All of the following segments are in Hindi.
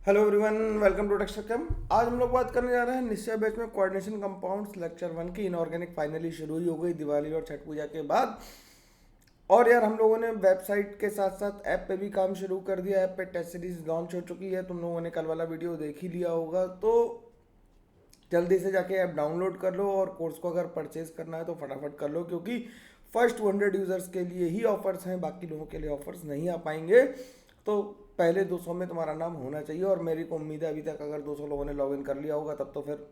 Hello everyone, welcome to Textcom. आज हम लोग बात करने जा रहे हैं निश्चय बैच में कोऑर्डिनेशन कंपाउंड्स लेक्चर 1 की। इनऑर्गेनिक फाइनली शुरू ही हो गई दिवाली और छठ पूजा के बाद। और यार हम लोगों ने वेबसाइट के साथ साथ ऐप पे भी काम शुरू कर दिया। ऐप पे टेस्ट सीरीज लॉन्च हो चुकी है, तुम लोगों ने कल वाला वीडियो देख ही लिया होगा। तो जल्दी से जाके ऐप डाउनलोड कर लो और कोर्स को अगर परचेज करना है तो फटाफट कर लो, क्योंकि फर्स्ट 100 यूज़र्स के लिए ही ऑफर्स हैं, बाकी लोगों के लिए ऑफर्स नहीं आ पाएंगे। तो पहले 200 में तुम्हारा नाम होना चाहिए। और मेरी को उम्मीद है अभी तक अगर 200 लोगों ने लॉगिन कर लिया होगा तब तो फिर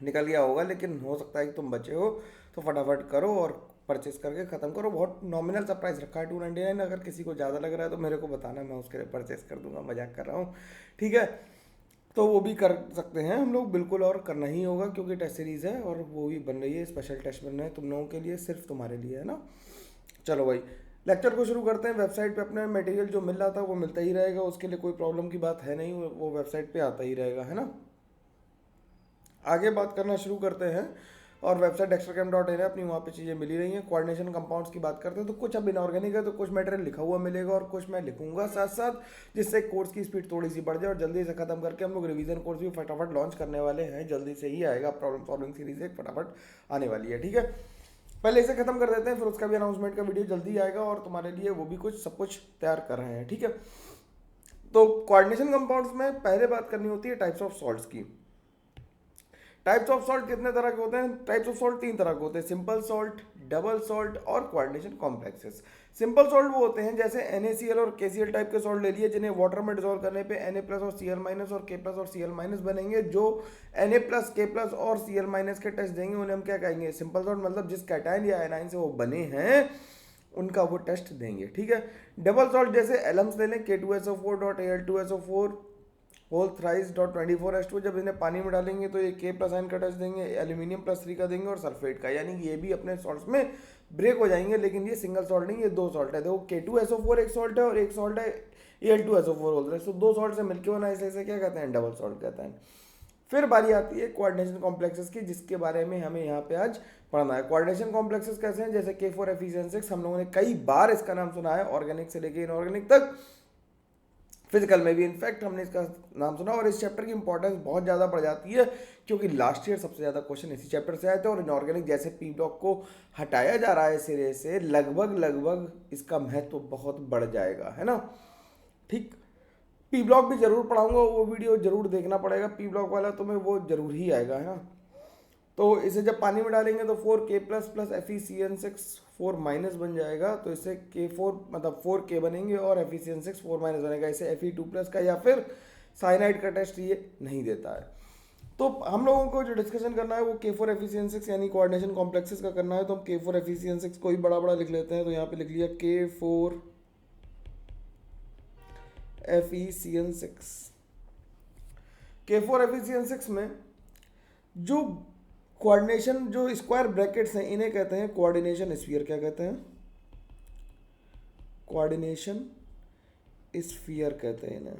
निकल गया होगा, लेकिन हो सकता है कि तुम बचे हो। तो फटाफट करो और परचेस करके ख़त्म करो। बहुत नॉमिनल सा प्राइस रखा है 299। अगर किसी को ज़्यादा लग रहा है तो मेरे को बताना, मैं उसके लिए परचेस कर दूंगा। मजाक कर रहा हूँ, ठीक है। तो वो भी कर सकते हैं हम लोग बिल्कुल, और करना ही होगा क्योंकि टेस्ट सीरीज़ है और वो भी बन रही है। स्पेशल टेस्ट बन रहे हैं तुम लोगों के लिए, सिर्फ तुम्हारे लिए, है ना। चलो भाई, लेक्चर को शुरू करते हैं। वेबसाइट पे अपने मटेरियल जो मिल रहा था वो मिलता ही रहेगा, उसके लिए कोई प्रॉब्लम की बात है नहीं, वो वेबसाइट पे आता ही रहेगा, है ना। आगे बात करना शुरू करते हैं। और वेबसाइट extrachem.in है अपनी, वहाँ पे चीज़ें मिली रही हैं। कोऑर्डिनेशन कंपाउंड्स की बात करते हैं तो कुछ अब इनऑर्गेनिक है तो कुछ मटेरियल लिखा हुआ मिलेगा और कुछ मैं लिखूंगा साथ साथ, जिससे कोर्स की स्पीड थोड़ी सी बढ़ जाए और जल्दी से खत्म करके हम लोग रिवीजन कोर्स भी फटाफट लॉन्च करने वाले हैं। जल्दी से ही आएगा, प्रॉब्लम सॉल्विंग सीरीज एक फटाफट आने वाली है, ठीक है। पहले इसे खत्म कर देते हैं, फिर उसका भी अनाउंसमेंट का वीडियो जल्दी आएगा और तुम्हारे लिए वो भी कुछ सब कुछ तैयार कर रहे हैं, ठीक है। तो कोऑर्डिनेशन कंपाउंड्स में पहले बात करनी होती है टाइप्स ऑफ सॉल्ट्स की। टाइप्स ऑफ सॉल्ट कितने तरह के होते हैं? टाइप्स ऑफ सॉल्ट 3 तरह के होते हैं, सिंपल सॉल्ट, डबल सॉल्ट और कोऑर्डिनेशन कॉम्प्लेक्सेस। सिंपल सॉल्ट वो होते हैं जैसे NaCl और KCl टाइप के सॉल्ट ले लिए, जिन्हें वाटर में डिजोल्व करने पे Na प्लस और Cl माइनस और K प्लस और Cl माइनस बनेंगे। जो Na प्लस K प्लस और Cl माइनस के टेस्ट देंगे उन्हें हम क्या कहेंगे? Simple salt. मतलब जिस कैटायन या एनाइन से वो बने हैं उनका वो टेस्ट देंगे, ठीक है। डबल सॉल्ट जैसे एलम्स ले लें, K2SO4.Al2SO4 whole thrice dot 24H2। जब इन्हें पानी में डालेंगे तो ये K प्लस आयन का टेस्ट देंगे, एल्यूमिनियम प्लस 3 का देंगे और सल्फेट का, यानी कि ये भी अपने सॉल्ट्स में ब्रेक हो जाएंगे। लेकिन ये सिंगल सॉल्ट नहीं, ये 2 सॉल्ट है। देखो K2SO4 एक सॉल्ट है और एक सॉल्ट है Al2SO4 बोल रहे हैं। तो 2 सॉल्ट से मिलकर होना, इसे क्या कहते हैं? डबल सॉल्ट कहते हैं। फिर बारी आती है कोऑर्डिनेशन कॉम्प्लेक्सेस की, जिसके बारे में हमें यहाँ पे आज पढ़ना है। कोऑर्डिनेशन कॉम्प्लेक्सेस कैसे हैं? जैसे K4FeCN6, हम लोगों ने कई बार इसका नाम सुना है, ऑर्गेनिक से लेकर इनऑर्गेनिक तक। फिजिकल में भी इनफैक्ट हमने इसका नाम सुना। और इस चैप्टर की इंपॉर्टेंस बहुत ज़्यादा बढ़ जाती है क्योंकि लास्ट ईयर सबसे ज़्यादा क्वेश्चन इसी चैप्टर से आए थे। और इनऑर्गेनिक जैसे पी ब्लॉक को हटाया जा रहा है सिरे से, लगभग लगभग इसका महत्व तो बहुत बढ़ जाएगा, है ना। ठीक, पी ब्लॉक भी जरूर पढ़ाऊंगा, वो वीडियो जरूर देखना पड़ेगा। पी ब्लॉक वाला तुम्हें वो जरूर ही आएगा, है ना। तो इसे जब पानी में डालेंगे तो 4K plus plus FeCN6 4 minus बन जाएगा। तो इससे K4 मतलब 4K बनेंगे और FeCN6 4 माइनस बनेगा। इसे Fe2 प्लस का या फिर साइनाइड का टेस्ट ये नहीं देता है। तो हम लोगों को जो डिस्कशन करना है वो K4FeCN6 यानी कोऑर्डिनेशन कॉम्प्लेक्सेस का करना है। तो हम K4FeCN6 को ही बड़ा बड़ा लिख लेते हैं। तो यहाँ पे लिख लिया K4FeCN6। K4FeCN6 में जो कोऑर्डिनेशन, जो स्क्वायर ब्रैकेट्स हैं, इन्हें कहते हैं कोऑर्डिनेशन स्फीयर। क्या कहते हैं? कोऑर्डिनेशन स्फीयर कहते हैं इन्हें,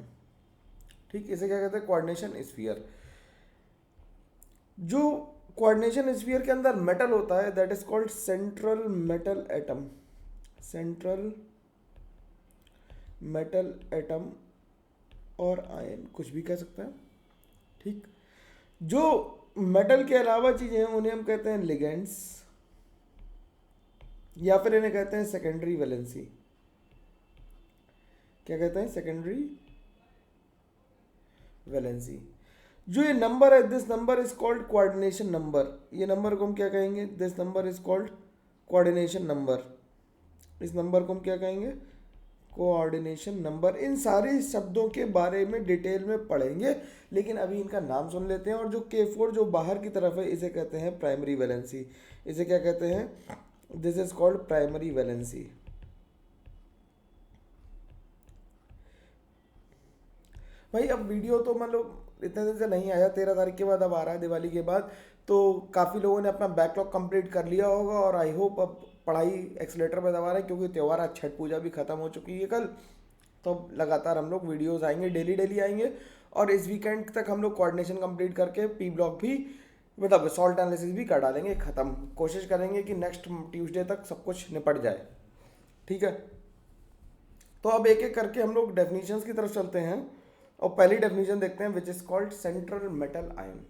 ठीक। इसे क्या कहते हैं? Coordination sphere. जो कोऑर्डिनेशन स्फीयर के अंदर मेटल होता है that is called central metal atom. Central metal atom और आयन, कुछ भी कह सकते हैं, ठीक। जो मेटल के अलावा चीजें हैं उन्हें हम कहते हैं लिगेंड्स, या फिर इन्हें कहते हैं सेकेंडरी वैलेंसी। क्या कहते हैं? Secondary valency. जो ये नंबर है, this number is called coordination number. ये नंबर को हम क्या कहेंगे? This number is called coordination number. इस नंबर को हम क्या कहेंगे? Coordination number. इन सारे शब्दों के बारे में डिटेल में पढ़ेंगे, लेकिन अभी इनका नाम सुन लेते हैं। और जो K4 जो बाहर की तरफ है इसे कहते हैं प्राइमरी वैलेंसी। इसे क्या कहते हैं? This is called primary valency. भाई अब वीडियो तो मतलब इतने दिन से नहीं आया, 13 तारीख के बाद अब आ रहा है, दिवाली के बाद। तो काफ़ी लोगों ने अपना बैकलॉग कंप्लीट कर लिया होगा और आई होप अब पढ़ाई एक्सलेटर पे दबा रहे हैं, क्योंकि त्यौहार, आज छठ पूजा भी खत्म हो चुकी है कल। तो लगातार हम लोग वीडियोस आएंगे, डेली डेली आएंगे। और इस वीकेंड तक हम लोग कोऑर्डिनेशन कंप्लीट करके पी ब्लॉक भी, मतलब सॉल्ट एनालिसिस भी कर डालेंगे ख़त्म। कोशिश करेंगे कि नेक्स्ट ट्यूसडे तक सब कुछ निपट जाए, ठीक है। तो अब एक एक करके हम लोग डेफिनेशंस की तरफ चलते हैं। और पहली डेफिनेशन देखते हैं, which is called central metal ion.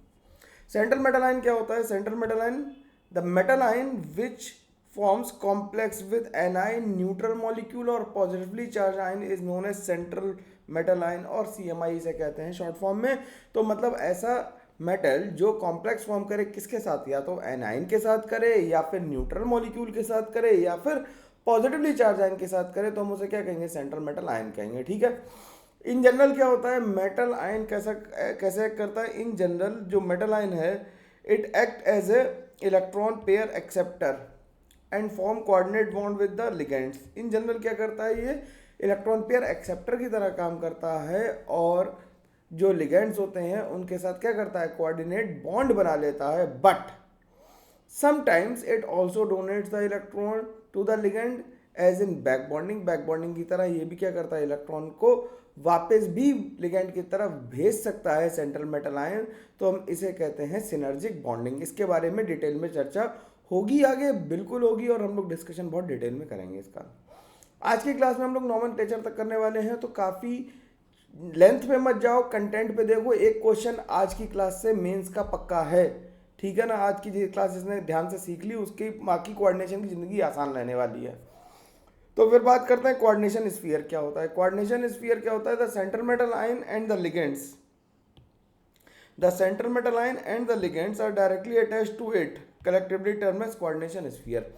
Central metal ion क्या होता है? Central metal ion, the metal ion which forms complex with anion neutral molecule और positively charged ion is known as central metal ion और CMI इसे कहते हैं शॉर्ट फॉर्म में। तो मतलब ऐसा मेटल जो कॉम्प्लेक्स फॉर्म करे किसके साथ, या तो एनाइन के साथ करे, या फिर न्यूट्रल मॉलिक्यूल के साथ करे, या फिर पॉजिटिवली चार्ज आयन के साथ करे, तो हम उसे क्या कहेंगे? सेंट्रल मेटल आयन कहेंगे। ठीक है। इन जनरल क्या होता है मेटल आयन, कैसा कैसे एक्ट करता है? इन जनरल जो मेटल आयन है, it act as a electron pair acceptor and form coordinate bond with the ligands. In general क्या करता है? ये इलेक्ट्रॉन पेयर एक्सेप्टर की तरह काम करता है और जो लिगेंड्स होते हैं उनके साथ क्या करता है? कोऑर्डिनेट बॉन्ड बना लेता है। But sometimes it also donates the electron to the ligand as in back bonding. Back bonding की तरह ये भी क्या करता है? इलेक्ट्रॉन को वापस भी लिगेंड की तरफ भेज सकता है सेंट्रल मेटल आयन। तो हम इसे कहते हैं सिनर्जिक बॉन्डिंग। इसके बारे में डिटेल में चर्चा होगी आगे, बिल्कुल होगी, और हम लोग डिस्कशन बहुत डिटेल में करेंगे इसका। आज की क्लास में हम लोग नॉमेनक्लेचर तक करने वाले हैं, तो काफ़ी लेंथ पे मत जाओ, कंटेंट पे देखो। एक क्वेश्चन आज की क्लास से मेंस का पक्का है, ठीक है ना। आज की क्लास जिसने ध्यान से सीख ली उसकी बाकी कोऑर्डिनेशन की ज़िंदगी आसान रहने वाली है। तो फिर बात करते हैं कोऑर्डिनेशन स्फीयर क्या होता है। कोऑर्डिनेशन स्फीयर क्या होता है? The central metal ion and the ligands, the central metal ion and the ligands are directly attached to it, collectively term as coordination sphere.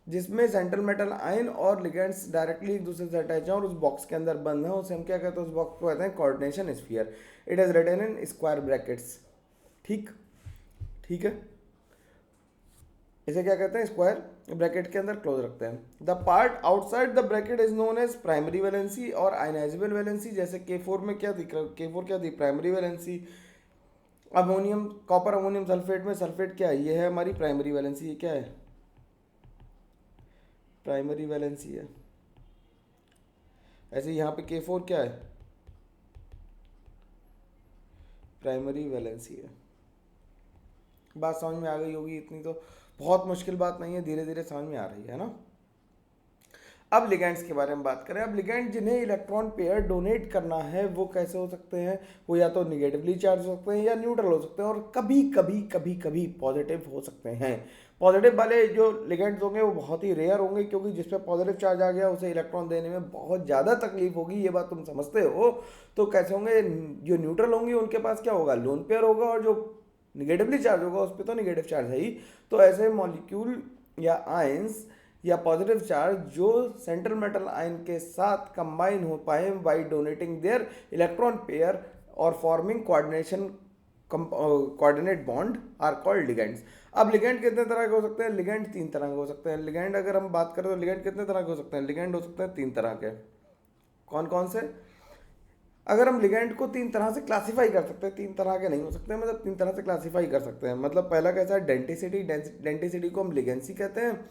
जिसमें सेंट्रल मेटल आयन और लिगेंड्स डायरेक्टली एक दूसरे से अटैच हैं और उस बॉक्स के अंदर बंद है, उसे हम क्या कहते हैं? उस बॉक्स को कहते हैं coordination sphere. It is written in square brackets. ठीक है, इसे क्या कहते हैं? स्क्वायर ब्रैकेट के अंदर क्लोज रखते हैं। The part outside the bracket is known as primary valency और आयनाइजेबल वैलेंसी। जैसे K4 में क्या थी? K4 क्या थी? Primary valency. Ammonium, copper ammonium sulphate में सल्फेट क्या है? ये है हमारी प्राइमरी वैलेंसी। ये क्या है? प्राइमरी वैलेंसी है। ऐसे यहाँ पे K4 क्या है? प्राइमरी वैलेंसी है। बात समझ में आ गई होगी, इतनी तो बहुत मुश्किल बात नहीं है, धीरे धीरे समझ में आ रही है ना। अब लिगेंड्स के बारे में बात करें। अब लिगेंड जिन्हें इलेक्ट्रॉन पेयर डोनेट करना है वो कैसे हो सकते हैं? वो या तो निगेटिवली चार्ज हो सकते हैं या न्यूट्रल हो सकते हैं, और कभी कभी पॉजिटिव हो सकते हैं। पॉजिटिव वाले जो लिगेंड्स होंगे वो बहुत ही रेयर होंगे, क्योंकि जिस पे पॉजिटिव चार्ज आ गया उसे इलेक्ट्रॉन देने में बहुत ज़्यादा तकलीफ होगी, ये बात तुम समझते हो। तो कैसे होंगे? जो न्यूट्रल होंगे उनके पास क्या होगा? लोन पेयर होगा, और जो निगेटिवली चार्ज होगा उस पर तो निगेटिव चार्ज है ही। तो ऐसे मॉलिक्यूल या आयंस या पॉजिटिव चार्ज जो सेंट्रल मेटल आयन के साथ कंबाइन हो पाए by donating their electron pair और forming coordinate bond are called ligands. अब लिगेंड कितने तरह के हो सकते हैं? लिगेंड 3 तरह के हो सकते हैं। लिगेंड अगर हम बात करें तो लिगेंड कितने तरह के हो सकते हैं? लिगेंड हो सकते हैं 3 तरह के। कौन कौन से? अगर हम लिगेंड को 3 तरह से क्लासीफाई कर सकते हैं, 3 तरह के नहीं हो सकते, मतलब 3 तरह से क्लासीफाई कर सकते हैं। मतलब पहला कैसा है? डेंटिसिटी। डेंटिसिटी को हम लिगेंसी कहते हैं।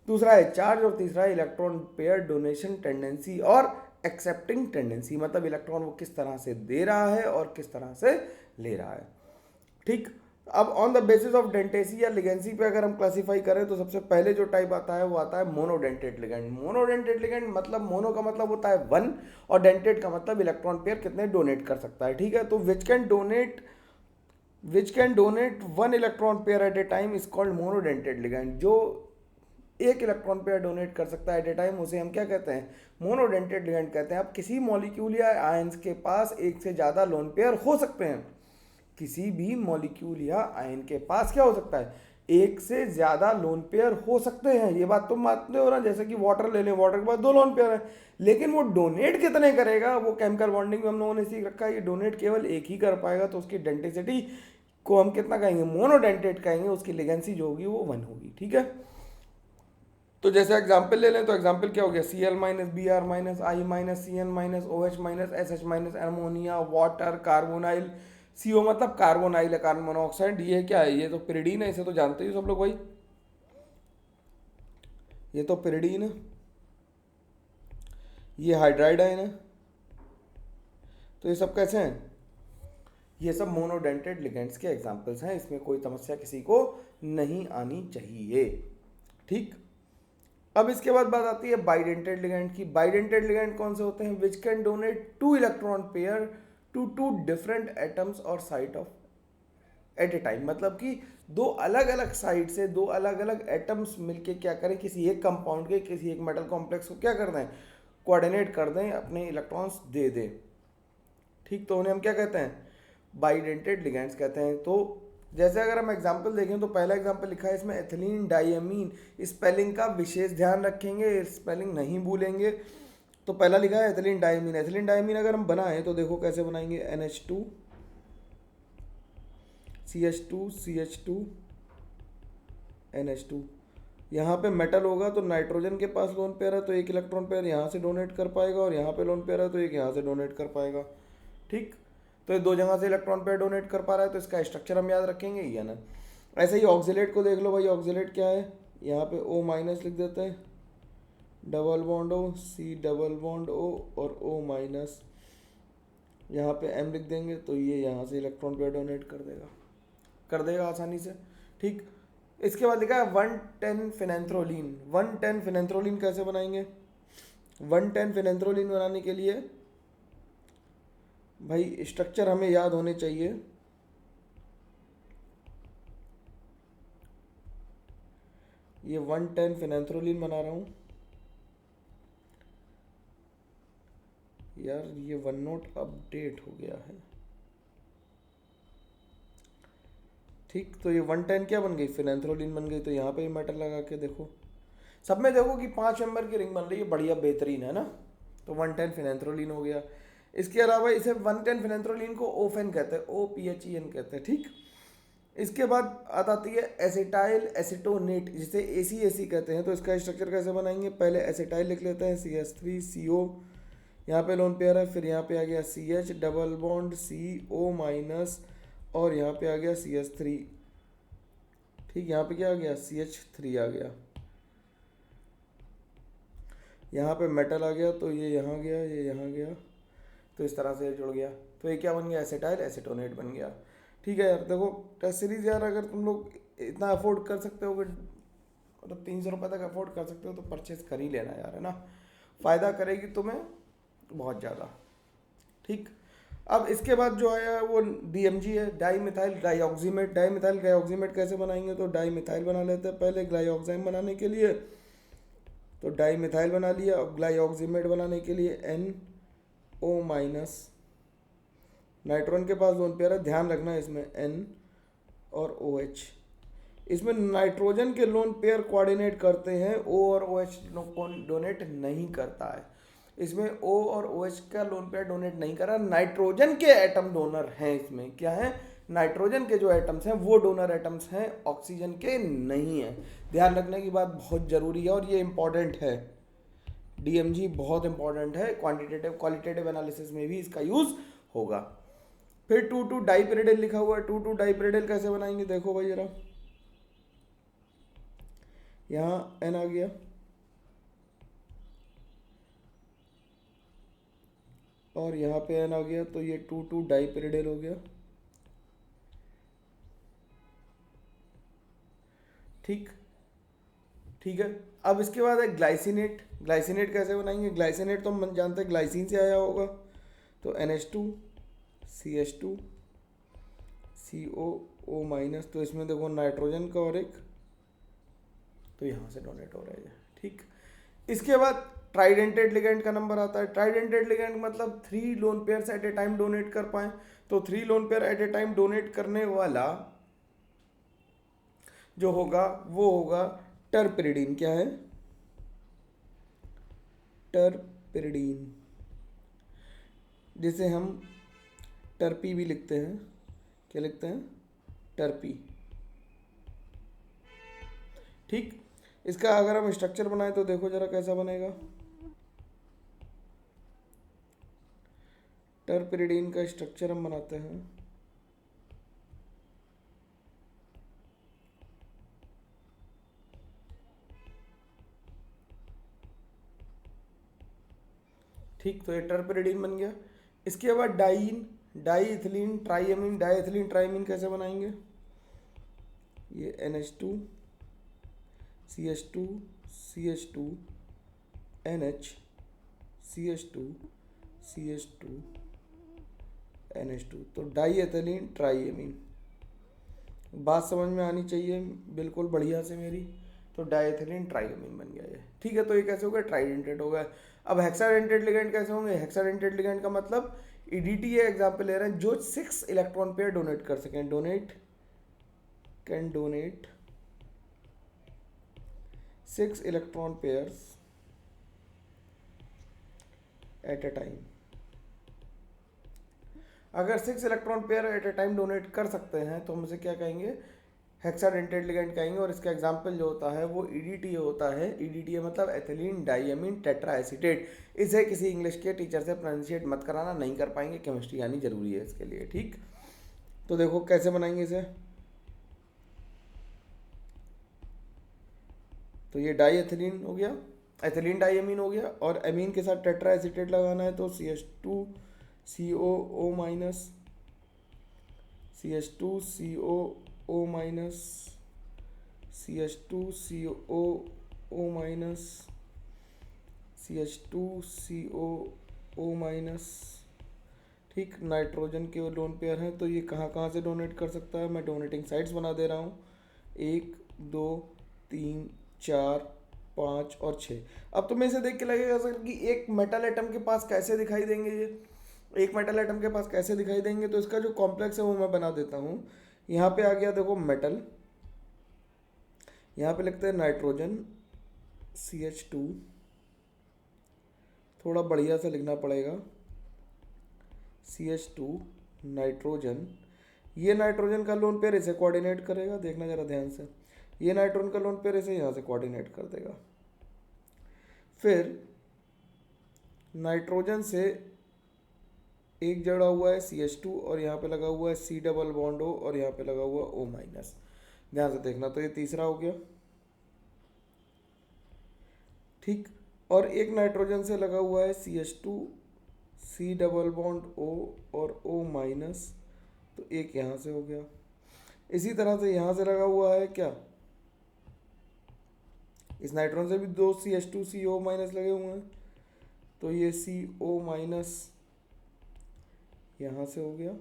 दूसरा है चार्ज, और तीसरा है इलेक्ट्रॉन पेयर डोनेशन टेंडेंसी और एक्सेप्टिंग टेंडेंसी। मतलब इलेक्ट्रॉन वो किस तरह से दे रहा है और किस तरह से ले रहा है। ठीक। अब ऑन द बेसिस ऑफ डेंटेसी या लिगेंसी पे अगर हम क्लासीफाई करें तो सबसे पहले जो टाइप आता है वो आता है मोनोडेंटेट लिगेंड। मोनोडेंटेट लिगेंड मतलब मोनो का मतलब होता है 1 और डेंटेट का मतलब इलेक्ट्रॉन पेयर कितने डोनेट कर सकता है। ठीक है। तो which can donate 1 electron pair at a time is called monodentate ligand. जो एक इलेक्ट्रॉन पेयर डोनेट कर सकता है एट ए टाइम उसे हम क्या कहते हैं? मोनोडेंटेट लिगेंड कहते हैं। अब किसी मॉलिक्यूल या आयंस के पास एक से ज़्यादा लोन पेयर हो सकते हैं। किसी भी मॉलिक्यूल या आयन के पास क्या हो सकता है? एक से ज़्यादा लोन पेयर हो सकते हैं। ये बात तुम मानते हो ना। जैसे कि वाटर ले लें, वाटर के पास 2 लोन पेयर हैं, लेकिन वो डोनेट कितने करेगा? वो केमिकल बॉन्डिंग में हम लोगों ने सीख रखा है, ये डोनेट केवल एक ही कर पाएगा। तो उसकी डेंटिसिटी को हम कितना कहेंगे? मोनोडेंटेट कहेंगे। उसकी लिगेंसी जो होगी वो 1 होगी। ठीक है। तो जैसे एग्जाम्पल ले लें तो एग्जाम्पल क्या हो गया? Cl minus Br minus I minus Cn minus OH minus SH minus ammonia water carbonyl. CO मतलब कार्बोनाइल है, कार्बन मोनोऑक्साइड। ये क्या है? ये तो पिरिडीन है, इसे तो जानते ही सब लोग भाई। ये तो पिरिडीन है, ये हाइड्राइड आयन है। तो ये सब कैसे हैं? ये सब मोनोडेंटेड लिगेंड्स के एग्जाम्पल्स हैं। इसमें कोई समस्या किसी को नहीं आनी चाहिए। ठीक। अब इसके बाद बात आती है बाइडेंटेड लिगेंड की। बाइडेंटेड लिगेंड कौन से होते हैं? Which can donate 2 electron pair to different atoms और site of at a time, मतलब कि दो अलग अलग साइड से दो अलग अलग एटम्स मिलके क्या करें, किसी एक कंपाउंड के किसी एक मेटल कॉम्प्लेक्स को क्या कर दें, कोऑर्डिनेट कर दें, अपने इलेक्ट्रॉन्स दे दें। ठीक, तो उन्हें हम क्या कहते हैं, बाइडेंटेड लिगेंड्स कहते हैं। तो जैसे अगर हम एग्जांपल देखें तो पहला एग्जांपल लिखा है इसमें एथिलीन डाइअमीन, स्पेलिंग का विशेष ध्यान रखेंगे, स्पेलिंग नहीं भूलेंगे। तो पहला लिखा है एथिलीन डाइअमीन। एथिलीन डाइअमीन अगर हम बनाएं तो देखो कैसे बनाएंगे, NH2 CH2 CH2 NH2। यहाँ पे मेटल होगा तो नाइट्रोजन के पास लोन पेयर है तो एक इलेक्ट्रॉन पेयर यहाँ से डोनेट कर पाएगा, और यहाँ पे लोन पेयर है तो एक यहाँ से डोनेट कर पाएगा। ठीक, तो ये दो जगह से इलेक्ट्रॉन पेयर डोनेट कर पा रहा है, तो इसका स्ट्रक्चर हम याद रखेंगे या ना। ऐसे ही ऑक्सीलेट को देख लो भाई, ऑक्सीलेट क्या है, यहाँ पे O माइनस लिख देते हैं, double bond O, C double bond O और O माइनस, यहाँ पे M लिख देंगे तो ये यहाँ से इलेक्ट्रॉन पेयर डोनेट कर देगा आसानी से। ठीक, इसके बाद लिखा है 110 फिनेंथ्रोलिन। 110 फिनेंथ्रोलिन कैसे बनाएंगे, 110 फिनेंथ्रोलिन बनाने के लिए भाई स्ट्रक्चर हमें याद होने चाहिए। ये 110 फिनेंथ्रोलिन बना रहा हूँ यार, ये वन नोट अपडेट हो गया है। ठीक, तो ये 110 क्या बन गई, फिनेंथ्रोलिन बन गई। तो यहाँ पे मेटल लगा के देखो, सब में देखो कि 5 नंबर की रिंग बन रही है, बढ़िया बेहतरीन है ना। तो 110 फिनेंथ्रोलिन हो गया। इसके अलावा इसे 110 फिनेंथ्रोलिन को ओफेन कहते हैं, OPHEN कहते हैं। ठीक, इसके बाद आती है एसिटाइल एसिटोनेट, जिसे ACAC कहते हैं। तो इसका स्ट्रक्चर कैसे बनाएंगे, पहले एसिटाइल लिख लेते हैं, CH3CO, यहाँ पे लोन पेयर है, फिर यहाँ पे आ गया CH double bond CO minus, और यहाँ पे आ गया CH3। ठीक, यहाँ पे क्या आ गया, CH3 आ गया, यहाँ पे मेटल आ गया तो ये यहाँ गया, ये यहाँ गया, तो इस तरह से ये जुड़ गया। तो ये क्या बन गया, एसिटाइल एसिटोनेट बन गया। ठीक है यार, देखो टेस्ट सीरीज यार, अगर तुम लोग इतना अफोर्ड कर सकते हो, मतलब 300 रुपये तक अफोर्ड कर सकते हो तो परचेज कर ही लेना यार, है ना, फ़ायदा करेगी तुम्हें बहुत ज़्यादा। ठीक, अब इसके बाद जो आया वो DMG है, डाई मिथाइल ग्लाइऑक्सीमेट। डाई मिथाइल ग्लाइऑक्सीमेट कैसे बनाएंगे, तो डाई मिथाइल बना लेते हैं पहले ग्लाइऑक्साइम बनाने के लिए। तो डाई मिथाइल बना लिया। अब ग्लाइऑक्सीमेट बनाने के लिए NO माइनस, नाइट्रोजन के पास लोन पेयर है, ध्यान रखना इसमें N और OH। इसमें नाइट्रोजन के लोन पेयर कोऑर्डिनेट करते हैं, O और OH डोनेट नहीं करता है। इसमें O और OH का लोन पेयर डोनेट नहीं कर रहा, नाइट्रोजन के एटम डोनर हैं। इसमें क्या है, नाइट्रोजन के जो एटम्स हैं वो डोनर एटम्स हैं, ऑक्सीजन के नहीं है। ध्यान रखने की बात बहुत ज़रूरी है और ये इंपॉर्टेंट है। DMG बहुत इंपॉर्टेंट है, क्वांटिटेटिव क्वालिटेटिव एनालिसिस में भी इसका यूज़ होगा। फिर 2,2 डाइपिरिडिल लिखा हुआ है। 2,2 डाइपिरिडिल कैसे बनाएंगे, देखो भाई जरा, यहाँ N आ गया और यहाँ पे N आ गया, तो ये 2,2 डाइपिरिडिल हो गया। ठीक, ठीक है। अब इसके बाद है ग्लाइसिनेट। ग्लाइसिनेट कैसे बनाएंगे, ग्लाइसिनेट तो हम जानते हैं ग्लाइसिन से आया होगा। तो NH2 CH2 CO माइनस, तो इसमें देखो नाइट्रोजन का और एक, तो यहाँ से डोनेट हो रहा है। ठीक, इसके बाद ट्राइडेंटेड लिगेंड का नंबर आता है। ट्राइडेंटेड लिगेंड मतलब 3 lone pairs at a time donate कर पाए। तो 3 lone pair at a time donate करने वाला जो होगा वो होगा टर्पिरिडीन। क्या है, टर्पिरिडीन, जिसे हम टर्पी भी लिखते हैं। क्या लिखते हैं, टर्पी। ठीक, इसका अगर हम स्ट्रक्चर बनाए तो देखो जरा कैसा बनेगा। टर्पिरिडीन का स्ट्रक्चर हम बनाते हैं, ठीक, तो ये टर्पिरिडीन बन गया। इसके बाद डाइन, डाईइथिलीन ट्राइएमीन। डाईइथिलीन ट्राइमीन कैसे बनाएंगे, ये NH2 CH2 CH2 NH CH2 CH2 NH2, तो डाई एथिलीन ट्राई एमीन। बात समझ में आनी चाहिए बिल्कुल बढ़िया से मेरी। तो डाइएथिलीन ट्राइएमीन बन गया ये, ठीक है। तो ये कैसे हो गया, ट्राइडेंटेट हो गया। अब हेक्साडेंटेट लिगेंड कैसे होंगे, हेक्साडेंटेट लिगेंड का मतलब ईडीटी है, एग्जाम्पल ले रहे हैं, जो 6 इलेक्ट्रॉन पेयर डोनेट कर सकें, can donate 6 electron pairs at a time. अगर 6 electron pair at a time donate कर सकते हैं तो हम इसे क्या कहेंगे, हेक्साडेंटेट लिगेंड कहेंगे। और इसका एग्जांपल जो होता है वो ईडीटी होता है। ईडीटी मतलब एथिलीन डाइएमीन टेट्राएसीटेट। इसे किसी इंग्लिश के टीचर से प्रोनाउंसिएट मत कराना, नहीं कर पाएंगे, केमिस्ट्री आनी जरूरी है इसके लिए, ठीक। तो देखो कैसे बनाएंगे इसे। तो ये डाई एथिलीन हो गया, एथिलीन डाइएमीन हो गया, और एमीन के साथ टेट्राएसीटेट लगाना है तो CH2COO minus, CH2COO minus, CH2COO minus, CH2COO minus, ठीक। नाइट्रोजन के लोन पेयर हैं, तो ये कहाँ कहाँ से डोनेट कर सकता है, मैं डोनेटिंग साइट्स बना दे रहा हूँ, 1 2 3 4 5 और 6। अब तुम्हें इसे देख के लगेगा सर कि एक मेटल एटम के पास कैसे दिखाई देंगे ये, एक मेटल एटम के पास कैसे दिखाई देंगे। तो इसका जो कॉम्प्लेक्स है वो मैं बना देता हूँ। यहाँ पे आ गया देखो मेटल, यहाँ पे लिखते हैं नाइट्रोजन CH2, थोड़ा बढ़िया से लिखना पड़ेगा, CH2 नाइट्रोजन। ये नाइट्रोजन का लोन पेयर इसे कोऑर्डिनेट करेगा, देखना जरा ध्यान से, ये नाइट्रोजन का लोन पेयर इसे यहाँ से कोऑर्डिनेट कर देगा। फिर नाइट्रोजन से एक जड़ा हुआ है CH2 और यहाँ पे लगा हुआ है C डबल बॉन्ड O और यहाँ पे लगा हुआ O माइनस, ध्यान से देखना। तो ये तीसरा हो गया, ठीक। और एक नाइट्रोजन से लगा हुआ है CH2 C double bond O और O माइनस, तो एक यहाँ से हो गया। इसी तरह से यहाँ से लगा हुआ है क्या, इस नाइट्रोजन से भी 2 CH2 CO माइनस लगे हुए हैं, तो ये CO माइनस यहाँ से हो गया।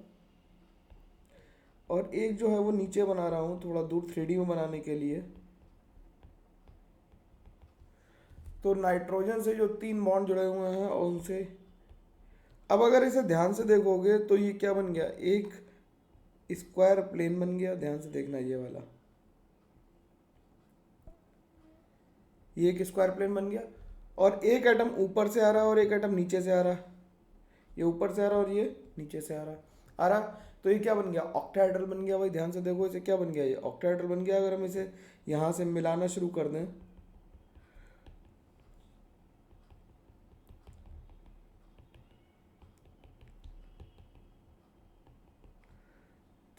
और एक जो है वो नीचे बना रहा हूँ थोड़ा दूर 3D में बनाने के लिए। तो नाइट्रोजन से जो 3 बॉन्ड जुड़े हुए हैं और उनसे, अब अगर इसे ध्यान से देखोगे तो ये क्या बन गया, एक स्क्वायर प्लेन बन गया, ध्यान से देखना ये वाला, ये एक स्क्वायर प्लेन बन गया। और एक एटम ऊपर से आ रहा है और एक एटम नीचे से आ रहा है, ये ऊपर से आ रहा है और ये नीचे से आ रहा। तो ये क्या बन गया, ऑक्टाहेड्रल बन गया। भाई ध्यान से देखो इसे, क्या बन गया, ये ऑक्टाहेड्रल बन गया। अगर हम इसे यहाँ से मिलाना शुरू कर दें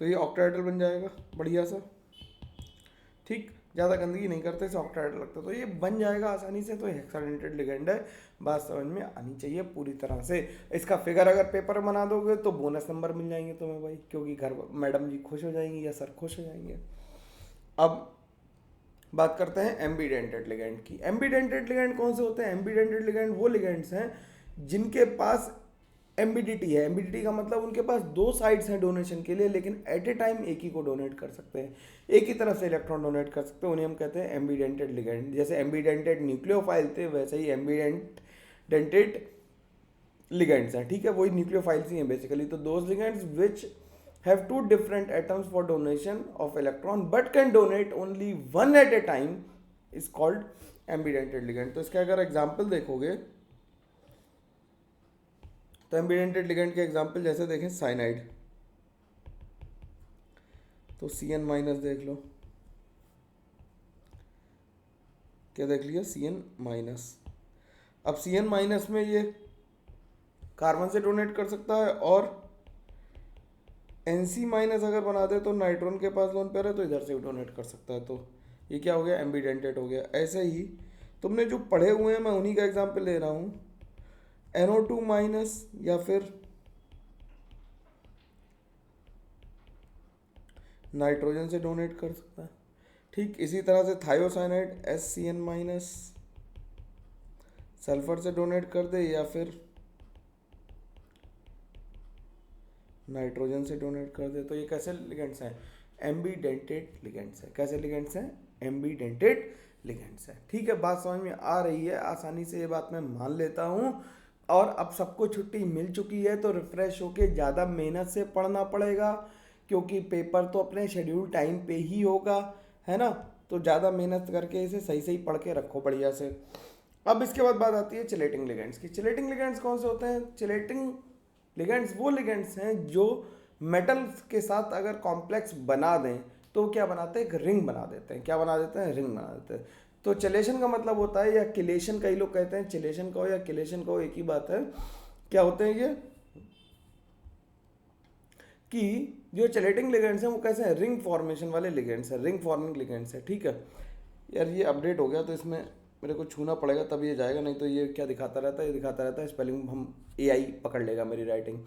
तो ये ऑक्टाहेड्रल बन जाएगा बढ़िया सा, ठीक। ज़्यादा गंदगी नहीं करते, इसे ऑक्टाहेड्रल लगता है तो ये बन जाएगा आसानी से। तो हेक्साडेंटेट लिगेंड है, बात समझ में आनी चाहिए पूरी तरह से। इसका फिगर अगर पेपर में बना दोगे तो बोनस नंबर मिल जाएंगे तुम्हें भाई, क्योंकि घर मैडम जी खुश हो जाएंगी या सर खुश हो जाएंगे। अब बात करते हैं एम्बीडेंटेड लिगेंड की। एम्बीडेंटेड लिगेंड कौन से होते हैं, एम्बीडेंटेड लिगेंड वो लिगेंड्स हैं जिनके पास एम्बिडिटी है। एम्बिडिटी का मतलब उनके पास 2 साइड्स हैं डोनेशन के लिए, लेकिन एट ए टाइम एक ही को डोनेट कर सकते हैं, एक ही तरफ से इलेक्ट्रॉन डोनेट कर सकते हैं, उन्हें हम कहते हैं एम्बीडेंटेड लिगेंड। जैसे एम्बीडेंटेड न्यूक्लियोफाइल थे वैसे ही एम्बीडेंटेड लिगेंड्स हैं, ठीक है, वही न्यूक्लियोफाइल्स ही हैं बेसिकली। तो those ligands which have 2 different atoms for donation of electron but can donate only 1 at a time is called ambidentate ligand। तो इसके अगर एग्जाम्पल देखोगे तो एम्बिडेंटेड लिगेंड के एग्जाम्पल जैसे देखें साइनाइड, तो Cn माइनस देख लो, क्या देख लिया, Cn माइनस। अब Cn माइनस में ये कार्बन से डोनेट कर सकता है, और Nc माइनस अगर बना दे तो नाइट्रोजन के पास लोन पेयर है तो इधर से भी डोनेट कर सकता है। तो ये क्या हो गया, एम्बिडेंटेड हो गया। ऐसे ही तुमने जो पढ़े हुए हैं मैं उन्हीं का एग्जाम्पल ले रहा हूँ, NO2 माइनस या फिर नाइट्रोजन से डोनेट कर सकता है, ठीक। इसी तरह से थायोसाइनाइड SCN माइनस सल्फर से डोनेट कर दे, या फिर नाइट्रोजन से डोनेट कर दे। तो ये कैसे लिगेंड्स हैं? एम्बीडेंटेड लिगेंड्स हैं। कैसे लिगेंड्स हैं? एम्बीडेंटेड लिगेंड्स हैं। ठीक है, बात समझ में आ रही है, आसानी से ये बात मैं मान लेता हूँ। और अब सबको छुट्टी मिल चुकी है तो रिफ्रेश होके ज़्यादा मेहनत से पढ़ना पड़ेगा, क्योंकि पेपर तो अपने शेड्यूल टाइम पे ही होगा, है ना। तो ज़्यादा मेहनत करके इसे सही सही पढ़ के रखो बढ़िया से। अब इसके बाद बात आती है चिलेटिंग लिगेंड्स की। चिलेटिंग लिगेंड्स कौन से होते हैं? चिलेटिंग लिगेंड्स वो लिगेंड्स हैं जो मेटल्स के साथ अगर कॉम्प्लेक्स बना दें तो क्या बनाते हैं? एक रिंग बना देते हैं। क्या बना देते हैं? रिंग बना देते हैं। तो चिलेशन का मतलब होता है, या किलेशन, कई लोग कहते हैं चिलेशन कहो या किलेशन कहो, एक ही बात है। क्या होते हैं ये? कि जो चिलेटिंग लिगेंड्स हैं वो कैसे हैं? रिंग फॉर्मेशन वाले लिगेंड्स हैं, रिंग फॉर्मिंग लिगेंड्स हैं। ठीक है यार, ये अपडेट हो गया तो इसमें मेरे को छूना पड़ेगा तब ये जाएगा, नहीं तो ये क्या दिखाता रहता है? ये दिखाता रहता है स्पेलिंग, हम एआई पकड़ लेगा मेरी राइटिंग।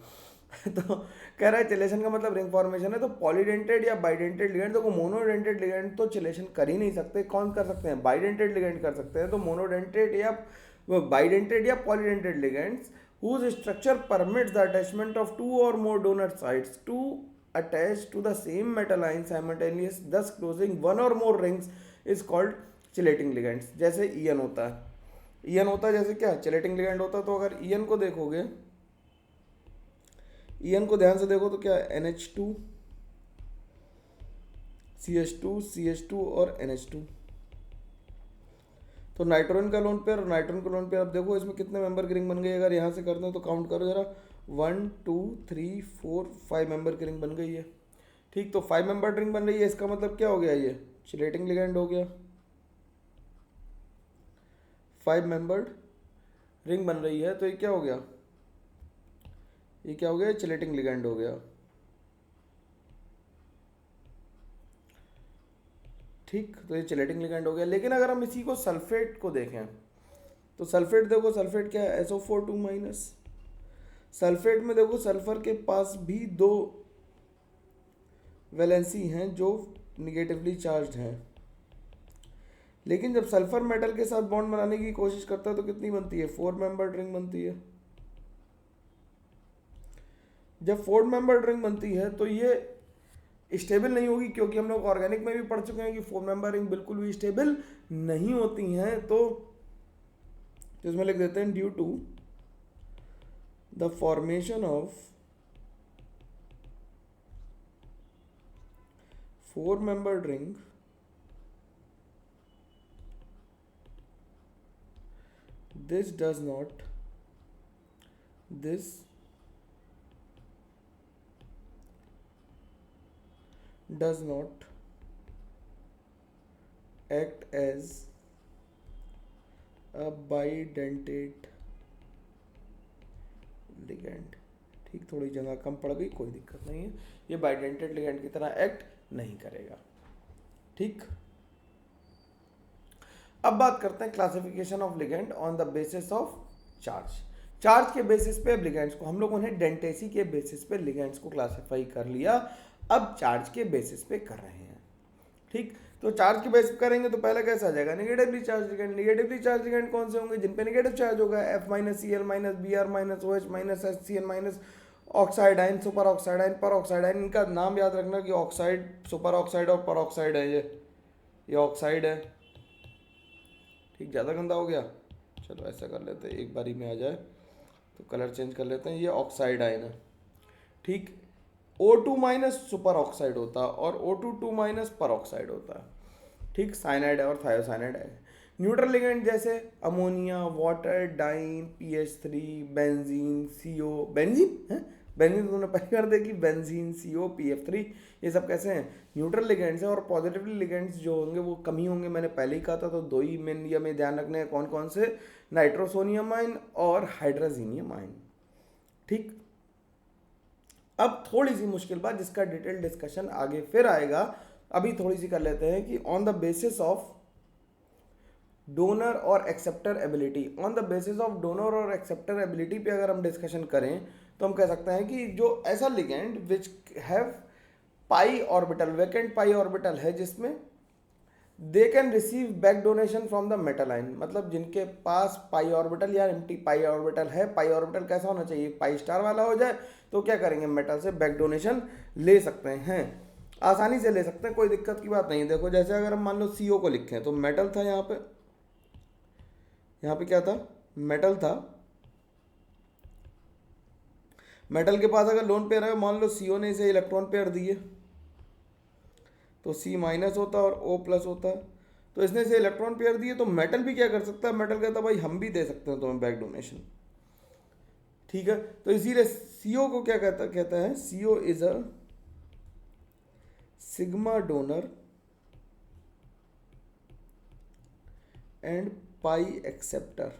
तो कह रहा है चिलेशन का मतलब रिंग फॉर्मेशन है। तो पॉलीडेंटेड या बाइडेंटेड लिगेंड, तो मोनोडेंटेड लिगेंड तो चिलेशन कर ही नहीं सकते। कौन कर सकते हैं? बाइडेंटेड लिगेंड कर सकते हैं। तो मोनोडेंटेड या बाइडेंटेड या polydentate ligands whose structure permits the attachment of two or more donor sites to attach to the same metal ion simultaneously, thus closing one or more rings is called chelating ligands। जैसे ईएन होता है, ईएन होता है जैसे क्या चिलेटिंग लिगेंड होता है। तो अगर ईएन को देखोगे, ईएन को ध्यान से देखो तो क्या NH2 CH2 CH2 और NH2। तो नाइट्रोजन का लोन पेयर और नाइट्रोजन का लोन पेयर, अब देखो इसमें कितने मेंबर की रिंग बन गई। अगर यहाँ से करते हैं तो काउंट करो जरा, 1 2 3 4 5 मेंबर की रिंग बन गई है। ठीक, तो 5 मेंबर रिंग बन रही है, इसका मतलब क्या हो गया? ये चिलेटिंग लिगेंड हो गया। 5 मेंबर्ड रिंग बन रही है तो ये क्या हो गया? ये क्या हो गया? चिलेटिंग लिगेंड हो गया। ठीक, तो ये चिलेटिंग लिगेंड हो गया। लेकिन अगर हम इसी को सल्फेट को देखें तो सल्फेट देखो, सल्फेट क्या है? SO4 2-। सल्फेट में देखो सल्फर के पास भी 2 वैलेंसी हैं जो निगेटिवली चार्ज्ड हैं। लेकिन जब सल्फर मेटल के साथ बॉन्ड बनाने की कोशिश करता है तो कितनी बनती है? 4 मेंबर्ड रिंग बनती है। जब 4 मेंबर्ड रिंग बनती है तो ये स्टेबल नहीं होगी, क्योंकि हम लोग ऑर्गेनिक में भी पढ़ चुके हैं कि 4 मेंबर रिंग बिल्कुल भी स्टेबल नहीं होती हैं। तो इसमें लिख देते हैं due to the formation of 4 membered ring this does not act as a bidentate ligand। ठीक, थोड़ी जगह कम पड़ गई, कोई दिक्कत नहीं है, ये बाइडेंटेड लिगेंड की तरह एक्ट नहीं करेगा। ठीक, अब बात करते हैं classification of ligand on the basis of charge. Charge के बेसिस पे अब लिगेंड्स को हम लोगों ने डेंटेसी के बेसिस पे लिगेंड्स को क्लासिफाई कर लिया, अब चार्ज के बेसिस पे कर रहे हैं। ठीक, तो चार्ज के बेसिस करेंगे तो पहला कैसा आ जाएगा? Negatively charge ligand. Negatively charge ligand कौन से होंगे? जिन पे नेगेटिव चार्ज होगा, F-Cl Br OH HCl oxide ion, super oxide ion, पर ऑक्साइड आयन। इनका नाम याद रखना कि ऑक्साइड, सुपर ऑक्साइड और पर ऑक्साइड है। ये ऑक्साइड है। ठीक, ज़्यादा गंदा हो गया, चलो ऐसा कर लेते हैं, एक बारी में आ जाए तो कलर चेंज कर लेते हैं। ये ऑक्साइड आयन है। ठीक, O2- सुपर ऑक्साइड होता है और O2- पर ऑक्साइड होता है। ठीक, साइनाइड है और थायोसाइनाइड है। न्यूट्रल लिगेंड जैसे ammonia, water, dien, PH3, benzene, CO, benzene है, बेंजीन तो तुमने पहली बार देखी, बेंजीन, CO, PF3, ये सब कैसे हैं? न्यूट्रल लिगेंड्स हैं। और पॉजिटिवली लिगेंड्स जो होंगे वो कम ही होंगे, मैंने पहले ही कहा था। तो 2 ही मेन ये में ध्यान रखने हैं, कौन कौन से? नाइट्रोसोनियम आयन और हाइड्रोजीनियम आयन। ठीक, अब थोड़ी सी मुश्किल बात जिसका डिटेल डिस्कशन आगे फिर आएगा, अभी थोड़ी सी कर लेते हैं कि on the basis of donor और acceptor ability. On the basis of donor और एक्सेप्टर एबिलिटी पे अगर हम डिस्कशन करें तो हम कह सकते हैं कि जो ऐसा ligand which have pi orbital, vacant pi orbital है, जिसमें they can receive back donation from the metal ion, मतलब जिनके पास पाई ऑर्बिटल या एम्प्टी पाई ऑर्बिटल है, पाई ऑर्बिटल कैसा होना चाहिए, पाई स्टार वाला हो जाए, तो क्या करेंगे, मेटल से बैक डोनेशन ले सकते हैं, आसानी से ले सकते हैं, कोई दिक्कत की बात नहीं है। देखो जैसे अगर हम मान लो CO को लिखें तो मेटल था यहाँ पे क्या था, मेटल था, मेटल के पास अगर लोन पेयर है, मान लो CO ने इसे इलेक्ट्रॉन पेयर दिए तो C माइनस होता और O प्लस होता है, तो इसने इसे इलेक्ट्रॉन पेयर दिए, तो मेटल भी क्या कर सकता है, मेटल कहता है भाई हम भी दे सकते हैं तुम्हें बैक डोनेशन, ठीक है। तो इसीलिए CO को क्या कहता है, CO is a sigma donor and pi acceptor,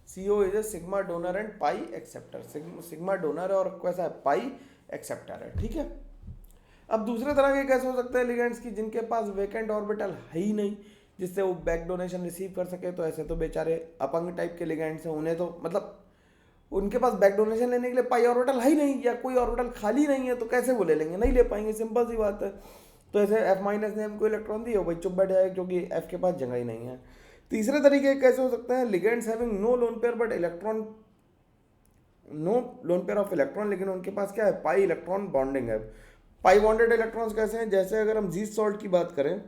CO is a sigma donor and pi acceptor, sigma donor है और कैसा है, पाई एक्सेप्टर है, ठीक है। अब दूसरे तरह के कैसे हो सकते हैं लिगेंड्स की, जिनके पास वेकेंट ऑर्बिटल है ही नहीं जिससे वो बैक डोनेशन रिसीव कर सके, तो ऐसे तो बेचारे अपंग टाइप के लिगेंड्स हैं, उन्हें तो मतलब उनके पास बैक डोनेशन लेने के लिए पाई ऑर्बिटल है ही नहीं या कोई ऑर्बिटल खाली नहीं है, तो कैसे वो ले लेंगे, नहीं ले पाएंगे, सिंपल सी बात है। तो ऐसे F माइनस ने हमको इलेक्ट्रॉन दिए, भाई चुप बैठ जाए क्योंकि F के पास जगह ही नहीं है। तीसरे तरीके कैसे हो सकते हैं, ligands having no lone pair but electron, no lone pair of electron, लेकिन उनके पास क्या है, पाई इलेक्ट्रॉन बॉन्डिंग है। पाई बॉन्डेड इलेक्ट्रॉन्स कैसे हैं, जैसे अगर हम जीस सॉल्ट की बात करें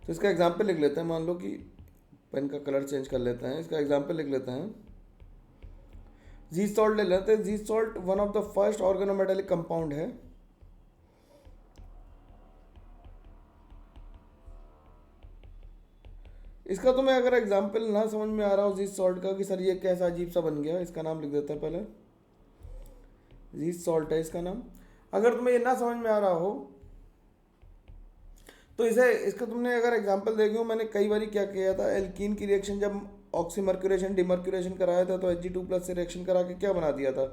तो इसका एग्जाम्पल लिख लेते हैं, मान लो कि पेन का कलर चेंज कर लेते हैं, इसका एग्जाम्पल लिख लेते हैं, जीस सॉल्ट ले लेते हैं। जीस salt one of the first organometallic compound है, इसका तुम्हें अगर एग्जाम्पल ना समझ में आ रहा हो जीस सॉल्ट का कि सर ये कैसा अजीब सा बन गया, इसका नाम लिख देता है पहले, जीस सॉल्ट है इसका नाम। अगर तुम्हें ये ना समझ में आ रहा हो तो इसका तुमने अगर एग्जांपल देखे हो, मैंने कई बार क्या किया था, एल्कीन की रिएक्शन जब ऑक्सीमर्क्यूरेशन डिमर्क्यूरेशन कराया था तो Hg2+ से रिएक्शन करा के क्या बना दिया था,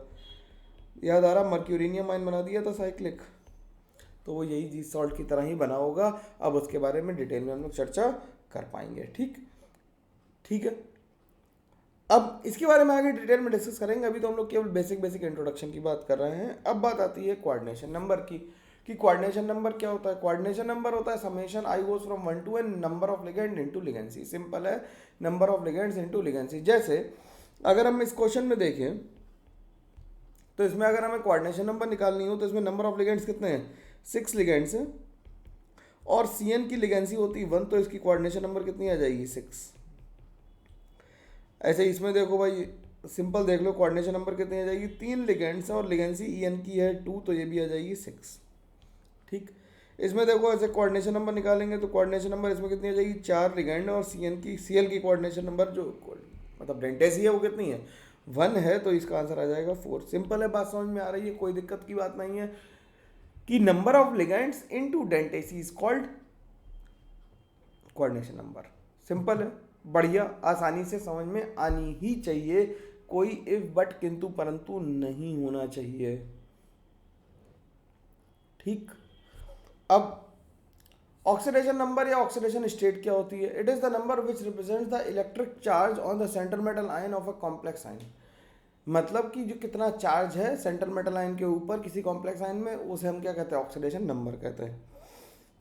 याद आ रहा, मर्क्यूरिनियम आयन बना दिया था साइक्लिक, तो वो यही जीस सॉल्ट की तरह ही बना होगा। अब उसके बारे में डिटेल में हम लोग चर्चा कर पाएंगे, ठीक ठीक है। अब इसके बारे में आगे डिटेल में डिस्कस करेंगे, अभी तो हम लोग केवल बेसिक इंट्रोडक्शन की बात कर रहे हैं। अब बात आती है कोऑर्डिनेशन नंबर की, कि कोऑर्डिनेशन नंबर क्या होता है। कोऑर्डिनेशन नंबर होता है summation I goes from 1 to n number of ligand into ligancy, simple है, number of ligands into ligancy. जैसे अगर हम इस क्वेश्चन में देखें तो इसमें अगर हमें कोऑर्डिनेशन नंबर निकालनी हो तो इसमें नंबर ऑफ लिगेंड्स कितने हैं, 6 लिगेंड्स हैं, और CN की लिगेंसी होती है 1, तो इसकी कोऑर्डिनेशन नंबर कितनी आ जाएगी, 6। ऐसे इसमें देखो भाई सिंपल देख लो, कोऑर्डिनेशन नंबर कितनी आ जाएगी, 3 लिगेंड्स हैं और लिगेंसी EN की है 2, तो ये भी आ जाएगी 6, ठीक। इसमें देखो ऐसे कोऑर्डिनेशन नंबर निकालेंगे तो कोऑर्डिनेशन नंबर इसमें कितनी आ जाएगी, 4 लिगेंड, और CL की कोऑर्डिनेशन नंबर जो मतलब डेंटेसी है वो कितनी है, 1 है, तो इसका आंसर आ जाएगा 4। सिंपल है, बात समझ में आ रही है, कोई दिक्कत की बात नहीं है कि number of ligands into dentacy is called coordination number. Simple है, बढ़िया, आसानी से समझ में आनी ही चाहिए, कोई इफ बट किंतु परंतु नहीं होना चाहिए, ठीक। अब ऑक्सीडेशन नंबर या ऑक्सीडेशन स्टेट क्या होती है, it is the number which represents the electric charge on the centre metal ion of a complex ion, मतलब कि जो कितना चार्ज है सेंटर मेटल आयन के ऊपर किसी कॉम्प्लेक्स आयन में, उसे हम क्या कहते हैं, ऑक्सीडेशन नंबर कहते हैं।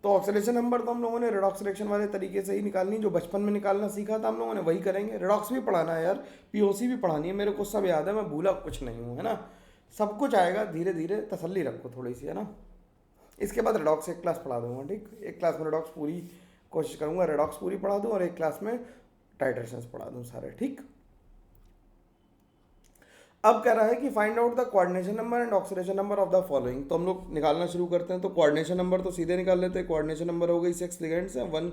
तो ऑक्सीडेशन नंबर तो हम लोगों ने रेडॉक्स रिएक्शन वाले तरीके से ही निकालनी, जो बचपन में निकालना सीखा था हम लोगों ने वही करेंगे। रेडॉक्स भी पढ़ाना है यार, POC भी पढ़ानी है, मेरे को सब याद है, मैं भूला कुछ नहीं हूँ, है ना, सब कुछ आएगा धीरे धीरे, तसल्ली रखो थोड़ी सी, है ना। इसके बाद रेडॉक्स एक क्लास पढ़ा दूंगा, ठीक, एक क्लास में रेडॉक्स पूरी कोशिश करूंगा, रेडॉक्स पूरी पढ़ा दूँ और एक क्लास में टाइट्रेशंस पढ़ा दूँ सारे, ठीक। अब कह रहा है कि find out the coordination number and oxidation number of the following, तो हम लोग निकालना शुरू करते हैं। तो कोऑर्डिनेशन नंबर तो सीधे निकाल लेते हैं, कोऑर्डिनेशन नंबर हो गई 6 लिगेंड्स हैं, 1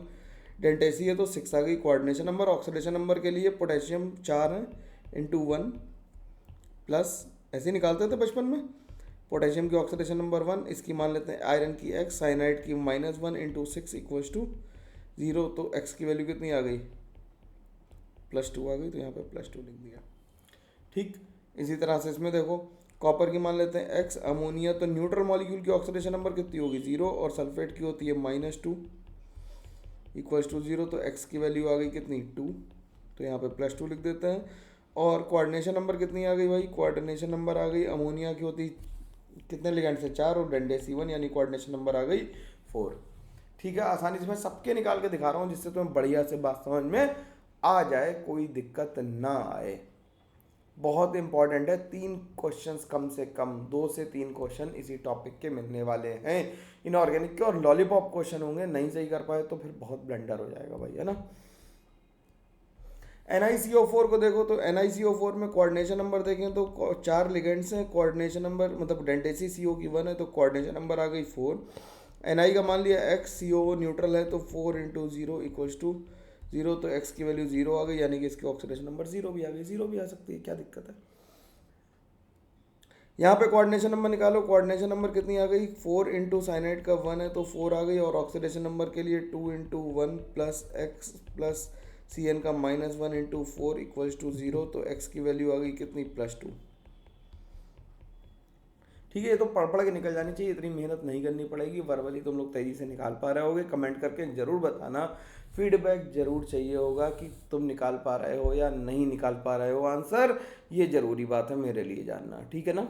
डेंटेसी है तो 6 आ गई कोऑर्डिनेशन नंबर। ऑक्सीडेशन नंबर के लिए पोटेशियम 4 है इंटू 1 प्लस, ऐसे ही निकालते थे बचपन में, पोटेशियम की ऑक्सीडेशन नंबर 1, इसकी मान लेते हैं आयरन की x, साइनाइड की -1 इंटू 6 इक्वल्स टू 0, तो x की वैल्यू कितनी आ गई, +2 आ गई, तो यहाँ पे +2 लिख दिया, ठीक। इसी तरह से इसमें देखो कॉपर की मान लेते हैं x, अमोनिया, तो न्यूट्रल मॉलिक्यूल की ऑक्सीडेशन नंबर कितनी होगी, 0, और सल्फेट की होती है -2 इक्वल्स टू 0, तो x की वैल्यू आ गई कितनी, 2, तो यहाँ पे +2 लिख देते हैं। और कोऑर्डिनेशन नंबर कितनी आ गई भाई, कोऑर्डिनेशन नंबर आ गई, अमोनिया की होती कितने लिगेंड्स है 4 और डेंडेसी 1, यानी कोऑर्डिनेशन नंबर आ गई 4। ठीक है, आसानी से मैं सबके निकाल के दिखा रहा हूँ जिससे तुम्हें बढ़िया से बात समझ में आ जाए, कोई दिक्कत ना आए। बहुत इंपॉर्टेंट है, 3 क्वेश्चंस कम से कम, 2 से 3 क्वेश्चन इसी टॉपिक के मिलने वाले हैं इनऑर्गेनिक के, और लॉलीपॉप क्वेश्चन होंगे, नहीं सही कर पाए तो फिर बहुत ब्लंडर हो जाएगा भाई, है ना। NiCO4 को देखो तो NiCO4 में कोऑर्डिनेशन नंबर देखें तो 4 लिगेंड्स हैं, कोऑर्डिनेशन नंबर मतलब डेंडेसी CO की 1 है तो कोऑर्डिनेशन नंबर आ गई 4। Ni का मान लिया X, CO न्यूट्रल है तो 4 × 0 = 0, तो X की वैल्यू 0 आ गई, यानी कि इसकी ऑक्सीडेशन नंबर 0 भी आ गई। 0 भी आ सकती है, क्या दिक्कत है। यहाँ पे कोऑर्डिनेशन नंबर निकालो, कोऑर्डिनेशन नंबर कितनी आ गई 4 × साइनाइड का 1 है तो 4 आ गई, और ऑक्सीडेशन नंबर के लिए 2 × 1 + X + CN का -1 × 4 = 0, तो X की वैल्यू आ गई कितनी +2। ठीक है, ये तो पढ़ के निकल जानी चाहिए, इतनी मेहनत नहीं करनी पड़ेगी, वर्बली तुम लोग तेजी से निकाल पा रहे होगे। कमेंट करके जरूर बताना, फीडबैक जरूर चाहिए होगा कि तुम निकाल पा रहे हो या नहीं निकाल पा रहे हो आंसर, ये जरूरी बात है मेरे लिए जानना, ठीक है ना।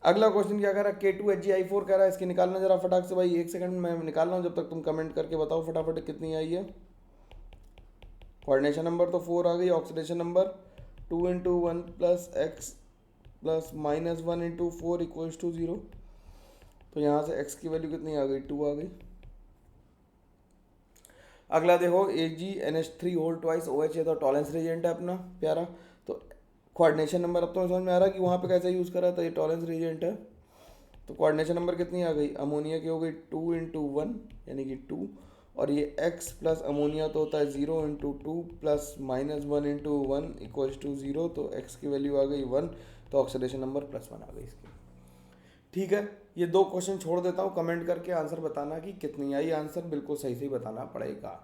अगला क्वेश्चन क्या कह रहा है, K2HgI4 कह रहा है, इसकी निकालना जरा फटाक से भाई, 1 सेकंड में निकाल रहा हूँ, जब तक तुम कमेंट करके बताओ फटाफट कितनी आई है। कोऑर्डिनेशन नंबर तो 4 आ गई, ऑक्सीडेशन नंबर 2 × 1 + X + -1 × 4 = 0, तो यहाँ से X की वैल्यू कितनी आ गई 2 आ गई। अगला देखो AgNH3 OH, ये तो टॉलेंस रिएजेंट है अपना प्यारा, तो कोऑर्डिनेशन नंबर अब तो समझ में आ रहा है कि वहाँ पे कैसे यूज़ करा था, ये टॉलेंस रिएजेंट है, तो कोऑर्डिनेशन नंबर कितनी आ गई, अमोनिया की हो गई 2 × 1 यानी कि 2, और ये X + अमोनिया तो होता है 0 × 2 + -1 × 1 = 0, तो X की वैल्यू आ गई 1, तो ऑक्सीडेशन नंबर +1 आ गई इसकी। ठीक है, ये 2 क्वेश्चन छोड़ देता हूँ, कमेंट करके आंसर बताना कि कितनी आई, आंसर बिल्कुल सही सही बताना पड़ेगा।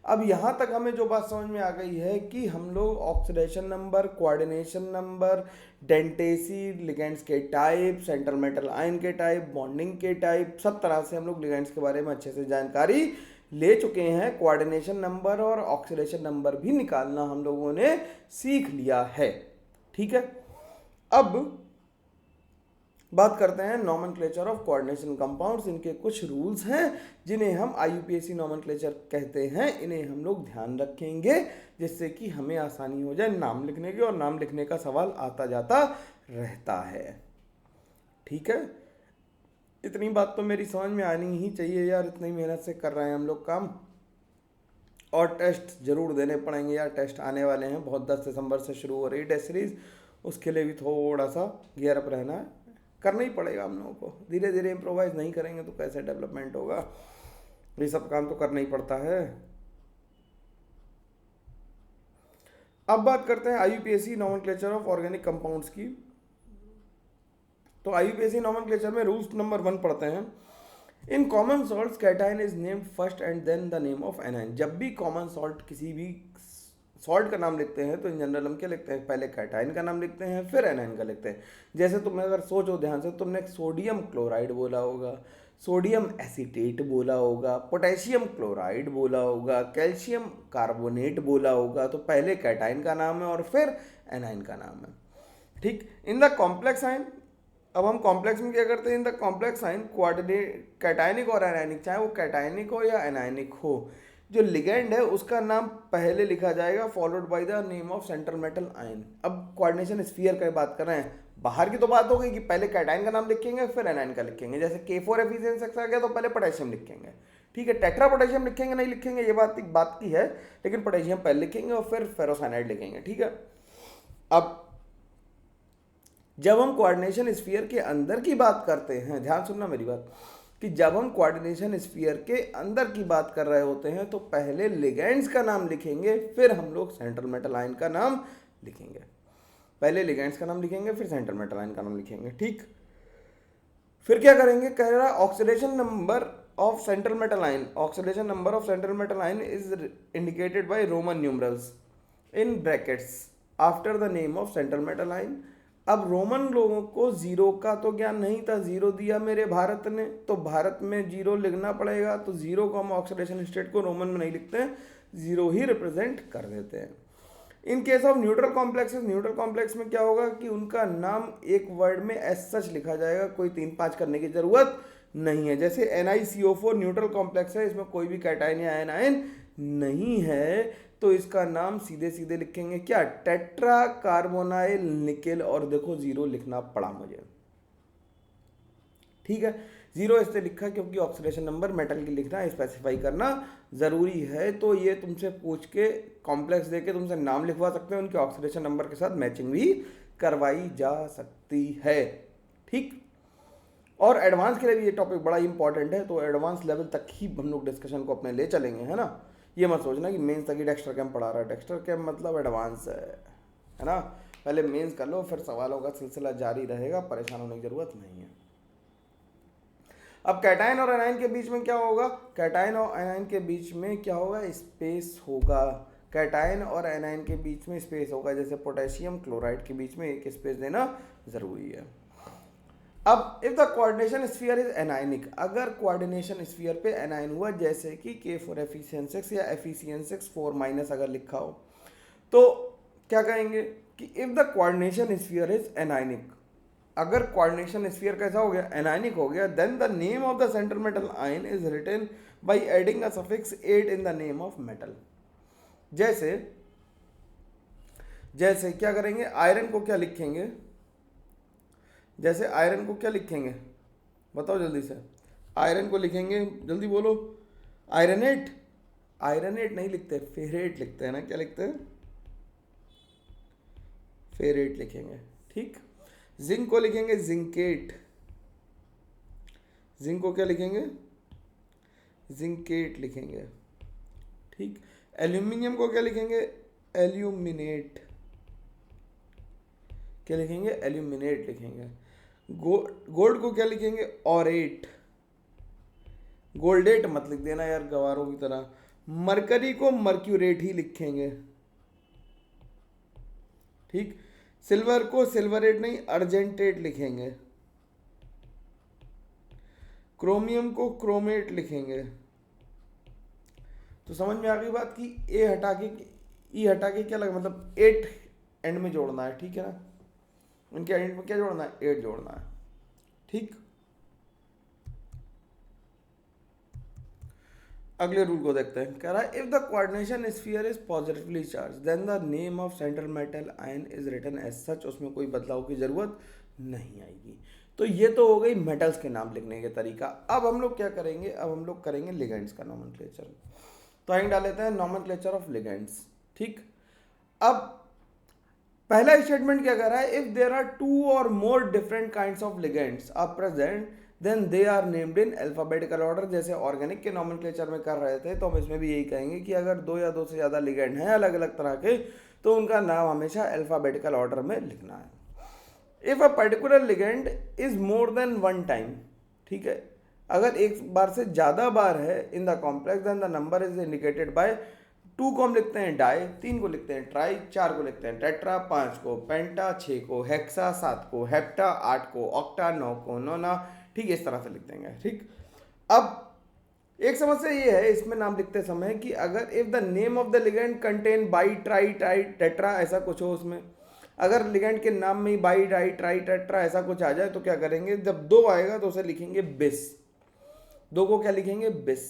अब यहाँ तक हमें जो बात समझ में आ गई है कि हम लोग oxidation number, coordination number, dentacy, ligands के टाइप, सेंट्रल मेटल आयन के टाइप, बॉन्डिंग के टाइप, सब तरह से हम लोग लिगेंड्स के बारे में अच्छे से जानकारी ले चुके हैं। कोऑर्डिनेशन नंबर और ऑक्सीडेशन नंबर भी निकालना हम लोगों ने सीख लिया है। ठीक है, अब बात करते हैं नॉमेनक्लेचर ऑफ कोऑर्डिनेशन कंपाउंड्स। इनके कुछ रूल्स हैं जिन्हें हम IUPAC नॉमेनक्लेचर कहते हैं, इन्हें हम लोग ध्यान रखेंगे जिससे कि हमें आसानी हो जाए नाम लिखने की, और नाम लिखने का सवाल आता जाता रहता है। ठीक है, इतनी बात तो मेरी समझ में आनी ही चाहिए यार, इतनी मेहनत से कर रहे हैं हम लोग काम, और टेस्ट जरूर देने पड़ेंगे यार, टेस्ट आने वाले हैं बहुत, 10 दिसंबर से शुरू हो रही है टेस्ट सीरीज, उसके लिए भी थोड़ा सा गियर अप रहना है, करना ही पड़ेगा हम लोगों को, धीरे धीरे इम्प्रोवाइज नहीं करेंगे तो कैसे डेवलपमेंट होगा, ये सब काम तो करना ही पड़ता है। अब बात करते हैं IUPAC nomenclature of organic compounds की। तो IUPAC नॉमेनक्लेचर में रूल्स नंबर 1 पढ़ते हैं। In common salts cation is named first and then the name of anion. जब भी कॉमन सॉल्ट, किसी भी सॉल्ट का नाम लिखते हैं तो इन जनरल हम क्या लिखते हैं, पहले कैटायन का नाम लिखते हैं फिर एनायन का लिखते हैं। जैसे तुम अगर सोचो ध्यान से, तुमने सोडियम क्लोराइड बोला होगा, सोडियम एसीटेट बोला होगा, पोटेशियम क्लोराइड बोला होगा, कैल्शियम कार्बोनेट बोला होगा, तो पहले कैटायन का नाम है और फिर एनायन का नाम है। ठीक, इन द कॉम्प्लेक्स आयन, अब हम कॉम्प्लेक्स में क्या करते हैं, इन the complex ion coordinate cationic और एनायनिक, चाहे वो कैटायनिक हो या एनायनिक हो, जो लिगेंड है उसका नाम पहले लिखा जाएगा followed by the name of central metal ion. अब कोऑर्डिनेशन स्फीयर की बात कर रहे हैं, बाहर की तो बात हो गई कि पहले कैटायन का नाम लिखेंगे फिर एनायन का लिखेंगे, जैसे K4 एफिशिएंसी आ गया तो पहले पोटेशियम लिखेंगे। ठीक है, टेट्रा पोटेशियम लिखेंगे नहीं लिखेंगे ये बात की है, लेकिन पोटेशियम पहले लिखेंगे और फिर फेरोसाइनाइड लिखेंगे। ठीक है, अब जब हम कोऑर्डिनेशन स्फीयर के अंदर की बात करते हैं, ध्यान सुनना मेरी बात, कि जब हम कोऑर्डिनेशन स्फीयर के अंदर की बात कर रहे होते हैं तो पहले लिगेंड्स का नाम लिखेंगे फिर हम लोग सेंट्रल मेटल आयन का नाम लिखेंगे। पहले लिगेंड्स का नाम लिखेंगे फिर सेंट्रल मेटल आयन का नाम लिखेंगे। ठीक, फिर क्या करेंगे, कह रहा oxidation number of central metal ion, oxidation number of central metal ion is indicated bye Roman numerals in brackets after the name of central metal ion. अब रोमन लोगों को जीरो का तो ज्ञान नहीं था, जीरो दिया मेरे भारत ने, तो भारत में जीरो लिखना पड़ेगा, तो जीरो को हम ऑक्सीडेशन स्टेट को रोमन में नहीं लिखते हैं, जीरो ही रिप्रेजेंट कर देते हैं। In case of neutral complexes, neutral complex में क्या होगा कि उनका नाम एक वर्ड में एज सच लिखा जाएगा, कोई 3-5 करने की जरूरत नहीं है। जैसे NiCO4 न्यूट्रल कॉम्प्लेक्स है, इसमें कोई भी कैटायन या एनायन नहीं है, तो इसका नाम सीधे सीधे लिखेंगे क्या, टेट्रा कार्बोनाइल निकेल, और देखो 0 लिखना पड़ा मुझे, ठीक है। 0 इसलिए लिखा क्योंकि ऑक्सीडेशन नंबर मेटल की लिखना स्पेसिफाई करना जरूरी है। तो ये तुमसे पूछ के कॉम्प्लेक्स देके तुमसे नाम लिखवा सकते हैं, उनके ऑक्सीडेशन नंबर के साथ मैचिंग भी करवाई जा सकती है, ठीक। और एडवांस के लिए भी ये टॉपिक बड़ा इंपॉर्टेंट है, तो एडवांस लेवल तक ही हम लोग डिस्कशन को अपने ले चलेंगे, है ना। ये मत सोचना कि मेंस तक ही डेक्स्टर कैम्प पढ़ा रहा है, डेक्स्टर कैम्प मतलब एडवांस है ना। पहले मेंस कर लो, फिर सवालों का सिलसिला जारी रहेगा, परेशान होने की जरूरत नहीं है। अब कैटायन और एनायन के बीच में क्या होगा, कैटायन और एनायन के बीच में क्या होगा, स्पेस होगा। कैटायन और एनायन के बीच में स्पेस होगा, जैसे पोटेशियम क्लोराइड के बीच में एक स्पेस देना जरूरी है। अब if the coordination sphere is anionic, अगर कोऑर्डिनेशन स्फीयर पे एनायन हुआ, जैसे कि K4Fe6 या Fe6 4- अगर लिखा हो, तो क्या कहेंगे कि if the coordination sphere is anionic, अगर कोऑर्डिनेशन स्फीयर कैसा हो गया, एनायनिक हो गया, then the name of the central metal ion is written by adding a suffix 8 in the name of metal. जैसे जैसे क्या करेंगे, आयरन को क्या लिखेंगे, जैसे आयरन को क्या लिखेंगे, बताओ जल्दी से। आयरन को लिखेंगे, जल्दी बोलो। आयरनेट, आयरनेट नहीं लिखते, फेरेट लिखते हैं ना, क्या लिखते हैं, फेरेट लिखेंगे, ठीक। जिंक को लिखेंगे जिंकेट, जिंक को क्या लिखेंगे, जिंकेट लिखेंगे, ठीक। एल्यूमिनियम को क्या लिखेंगे, एल्यूमिनेट, क्या लिखेंगे, एल्यूमिनेट लिखेंगे। गोल्ड को क्या लिखेंगे, ऑरेट, गोल्डेट मत लिख देना यार गवारों की तरह। मरकरी को मर्क्यूरेट ही लिखेंगे, ठीक। सिल्वर को सिल्वरेट नहीं अर्जेंटेट लिखेंगे। क्रोमियम को क्रोमेट लिखेंगे। तो समझ में आ गई बात कि ए हटा के ई हटा के क्या लगा, मतलब 8 एंड में जोड़ना है, ठीक है ना। उनके एंड में क्या जोड़ना है, 8 जोड़ना है, ठीक। अगले रूल को देखते हैं, कह रहा है if the coordination sphere is positively charge then the name of central metal ion is written as such, उसमें कोई बदलाव की जरूरत नहीं आएगी। तो ये तो हो गई मेटल्स के नाम लिखने के तरीका। अब हम लोग क्या करेंगे, अब हम लोग करेंगे लिगेंड्स का नोमेनक्लेचर। तो आगे डाल लेते हैं नोमेनक्लेचर ऑफ लिगेंड्स, ठीक। अब पहला स्टेटमेंट क्या कर रहा है, if there are 2 or more different kinds of ligands are present then they are named in alphabetical order. जैसे ऑर्गेनिक के नोमेनक्लेचर में कर रहे थे, तो हम इसमें भी यही कहेंगे कि अगर 2 या 2 से ज़्यादा लिगेंड हैं अलग अलग तरह के, तो उनका नाम हमेशा अल्फाबेटिकल ऑर्डर में लिखना है। If a particular ligand is more than 1 time, ठीक है, अगर एक बार से ज़्यादा बार है in the complex then the number is indicated by 2 को हम लिखते हैं डाई, 3 को लिखते हैं ट्राई, 4 को लिखते हैं टेट्रा, 5 को पेंटा, 6 को हेक्सा, 7 को हेप्टा, 8 को ऑक्टा, 9 को नोना, ठीक, इस तरह से लिख देंगे, ठीक। अब एक समस्या ये है इसमें नाम लिखते समय कि अगर if the name of the ligand contain by try try tetra ऐसा कुछ हो, उसमें अगर लिगेंड के नाम में ही बाई डाई ट्राई टेट्रा ऐसा कुछ आ जाए, तो क्या करेंगे, जब 2 आएगा तो उसे लिखेंगे बिस, 2 को क्या लिखेंगे, बिस,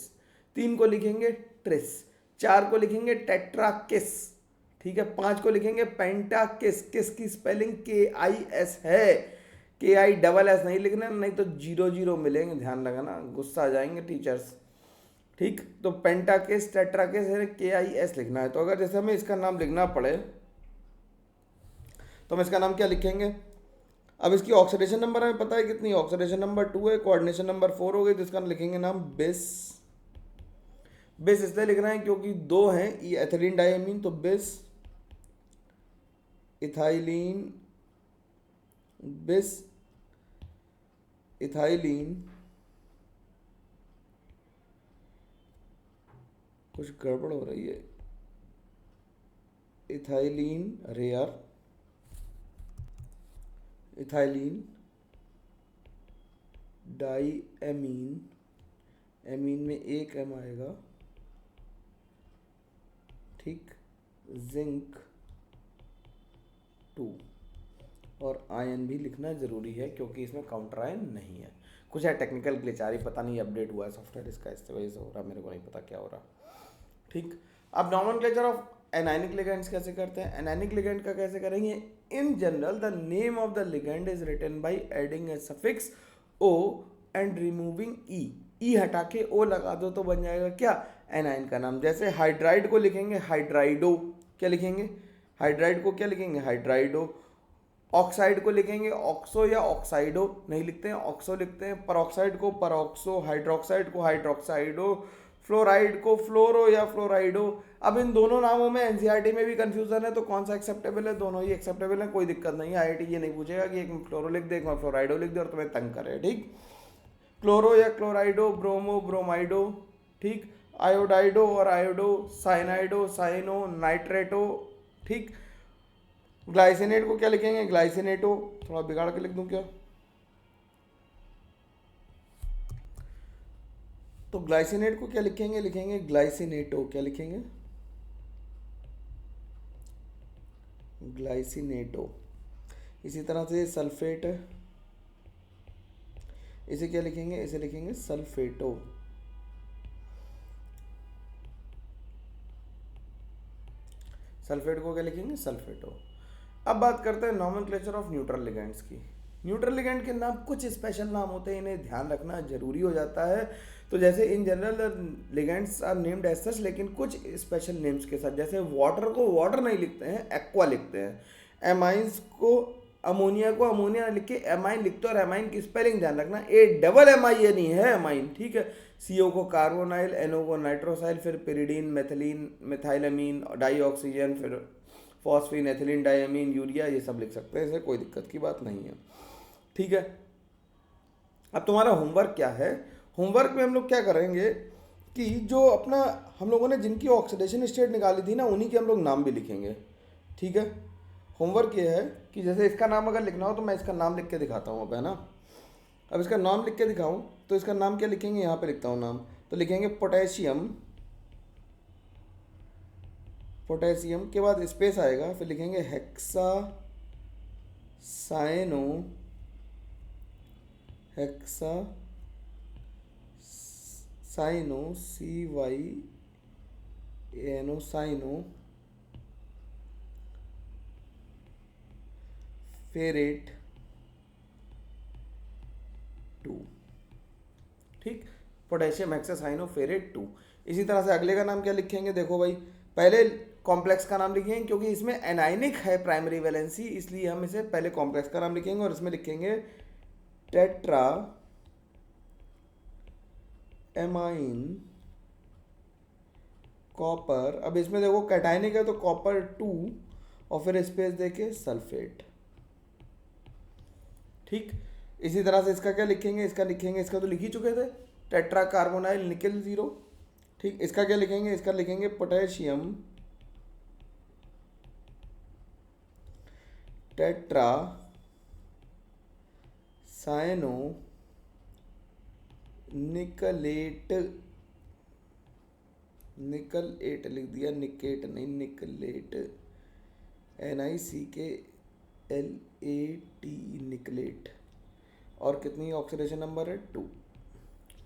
3 को लिखेंगे ट्रिस, 4 को लिखेंगे टेट्राकिस, ठीक है, 5 को लिखेंगे पेंटाकिस। किस की स्पेलिंग KIS है, KISS नहीं लिखना, नहीं तो 0 मिलेंगे, ध्यान लगाना, गुस्सा आ जाएंगे टीचर्स, ठीक। तो पेंटाकिस टेट्राकिस है, KIS लिखना है। तो अगर जैसे हमें इसका नाम लिखना पड़े तो हम इसका नाम क्या लिखेंगे। अब इसकी ऑक्सीडेशन नंबर हमें पता है कितनी, ऑक्सीडेशन नंबर 2 है, कोऑर्डिनेशन नंबर 4 हो गई, तो इसका लिखेंगे नाम बिस। बिस इसलिए लिख रहे हैं क्योंकि 2 हैं, ये एथिलीन डायमीन, तो बिस इथाइलिन, बिस इथाइलिन, कुछ गड़बड़ हो रही है, इथाइलिन रेयर, इथाइलिन डाई एमीन, एमीन में 1 M आएगा, ठीक, जिंक 2 और आयन भी लिखना ज़रूरी है क्योंकि इसमें काउंटर आयन नहीं है। कुछ है टेक्निकल ग्लिच आ रही, पता नहीं अपडेट हुआ है सॉफ्टवेयर इसका, इस वजह से हो रहा, मेरे को नहीं पता क्या हो रहा। ठीक, अब नॉमेनक्लेचर ऑफ एनायनिक लिगेंड्स कैसे करते हैं? एनायनिक लिगेंड का कैसे करेंगे? In general the name of the ligand is written by adding a suffix O and removing E हटा के ओ लगा दो तो बन जाएगा क्या? एनाइन का नाम। जैसे हाइड्राइड को लिखेंगे हाइड्राइडो, क्या लिखेंगे? हाइड्राइड को क्या लिखेंगे? हाइड्राइडो। ऑक्साइड को लिखेंगे ऑक्सो या ऑक्साइडो, नहीं लिखते हैं ऑक्सो लिखते हैं। परऑक्साइड को परऑक्सो, हाइड्रोक्साइड को हाइड्रोक्साइडो, फ्लोराइड को फ्लोरो या फ्लोराइडो। अब इन दोनों नामों में एनसीईआरटी में भी कंफ्यूजन है, तो कौन सा एक्सेप्टेबल है? दोनों ही एक्सेप्टेबल है, कोई दिक्कत नहीं है। आईआईटी ये नहीं पूछेगा कि एक में फ्लोरो लिख दे, एक में फ्लोराइडो लिख दे और तुम्हें तंग करे। ठीक, क्लोरो या क्लोराइडो, ब्रोमो ब्रोमाइडो, ठीक, आयोडाइडो और आयोडो, साइनाइडो साइनो, नाइट्रेटो। ठीक, ग्लाइसिनेट को क्या लिखेंगे? ग्लाइसिनेटो। थोड़ा बिगाड़ के लिख दूं क्या? तो ग्लाइसिनेट को क्या लिखेंगे? लिखेंगे ग्लाइसिनेटो। क्या लिखेंगे? ग्लाइसिनेटो। इसी तरह से सल्फेट, इसे क्या लिखेंगे? इसे लिखेंगे सल्फेटो। सल्फेट को क्या लिखेंगे? सल्फेटो। अब बात करते हैं नॉमेनक्लेचर ऑफ न्यूट्रल लिगेंड्स की। न्यूट्रल लिगेंड के नाम कुछ स्पेशल नाम होते हैं, इन्हें ध्यान रखना जरूरी हो जाता है। तो जैसे in general ligands are named as such, लेकिन कुछ स्पेशल नेम्स के साथ। जैसे वाटर को वाटर नहीं लिखते हैं, एक्वा लिखते हैं। एमाइंस को, अमोनिया को अमोनिया लिख के एमाइन लिखते हैं, और एमाइन की स्पेलिंग ध्यान रखना, AMMINE है एमाइन। ठीक है। CO को कार्बोनाइल, NO को नाइट्रोसाइल, फिर पिरिडीन, मेथिलीन, मिथाइलमीन, डाईऑक्सीजन, फिर फॉस्फीन, एथिलीन, डायमीन, यूरिया, ये सब लिख सकते हैं, इससे कोई दिक्कत की बात नहीं है। ठीक है। अब तुम्हारा होमवर्क क्या है? होमवर्क में हम लोग क्या करेंगे कि जो अपना हम लोगों ने जिनकी ऑक्सीडेशन स्टेट निकाली थी ना, उन्हीं के हम लोग नाम भी लिखेंगे। ठीक है। होमवर्क ये है कि जैसे इसका नाम अगर लिखना हो तो मैं इसका नाम लिख के दिखाता हूँ अब, है ना। अब इसका नाम लिख के दिखाऊँ तो इसका नाम क्या लिखेंगे? यहाँ पे लिखता हूँ नाम, तो लिखेंगे पोटेशियम। पोटेशियम के बाद स्पेस आएगा, फिर लिखेंगे hexacyano, hexacyano, CYNO cyano ferrate 2। ठीक, पोटेशियम हेक्सासाइनो फेरेट 2। इसी तरह से अगले का नाम क्या लिखेंगे? देखो भाई, पहले कॉम्प्लेक्स का नाम लिखेंगे क्योंकि इसमें एनाइनिक है प्राइमरी वैलेंसी, इसलिए हम इसे पहले कॉम्प्लेक्स का नाम लिखेंगे और इसमें लिखेंगे टेट्रा एमाइन कॉपर। अब इसमें देखो कैटाइनिक है तो कॉपर 2 और फिर स्पेस देके सल्फेट। ठीक, इसी तरह से इसका क्या लिखेंगे? इसका लिखेंगे, इसका तो लिख ही चुके थे, टेट्रा कार्बोनाइल निकल 0। ठीक, इसका क्या लिखेंगे? इसका लिखेंगे पोटेशियम टेट्रा साइनो निकलेट, निकल 8 लिख दिया, निकेट नहीं, निकलेट, NICKLAT, निकलेट। और कितनी ऑक्सीडेशन नंबर है? 2।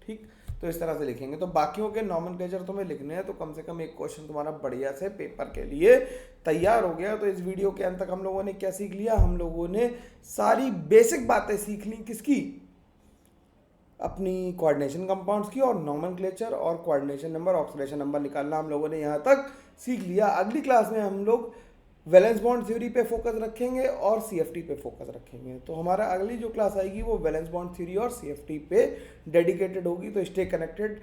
ठीक, तो इस तरह से लिखेंगे। तो बाकियों के नॉमेनक्लेचर तुम्हें लिखने हैं, तो कम से कम एक क्वेश्चन तुम्हारा बढ़िया से पेपर के लिए तैयार हो गया। तो इस वीडियो के अंत तक हम लोगों ने क्या सीख लिया? हम लोगों ने सारी बेसिक बातें सीख ली। किसकी? अपनी कोऑर्डिनेशन कंपाउंड्स की, और नॉमेनक्लेचर और कोऑर्डिनेशन नंबर, ऑक्सीडेशन नंबर निकालना हम लोगों ने यहाँ तक सीख लिया। अगली क्लास में हम लोग वैलेंस बॉन्ड थ्योरी पे फोकस रखेंगे और CFT पे फोकस रखेंगे। तो हमारा अगली जो क्लास आएगी वो वैलेंस बॉन्ड थ्योरी और CFT पे डेडिकेटेड होगी। तो स्टे कनेक्टेड,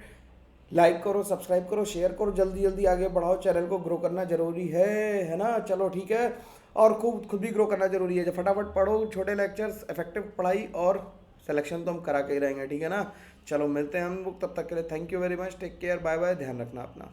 लाइक करो, सब्सक्राइब करो, शेयर करो, जल्दी जल्दी आगे बढ़ाओ, चैनल को ग्रो करना जरूरी है ना। चलो ठीक है, और खुद भी ग्रो करना जरूरी है। जब फटाफट पढ़ो, छोटे लेक्चर्स, इफेक्टिव पढ़ाई और सिलेक्शन तो हम करा के ही रहेंगे। ठीक है ना। चलो मिलते हैं हम लोग, तब तक के लिए thank you very much, take care, bye bye, ध्यान रखना अपना।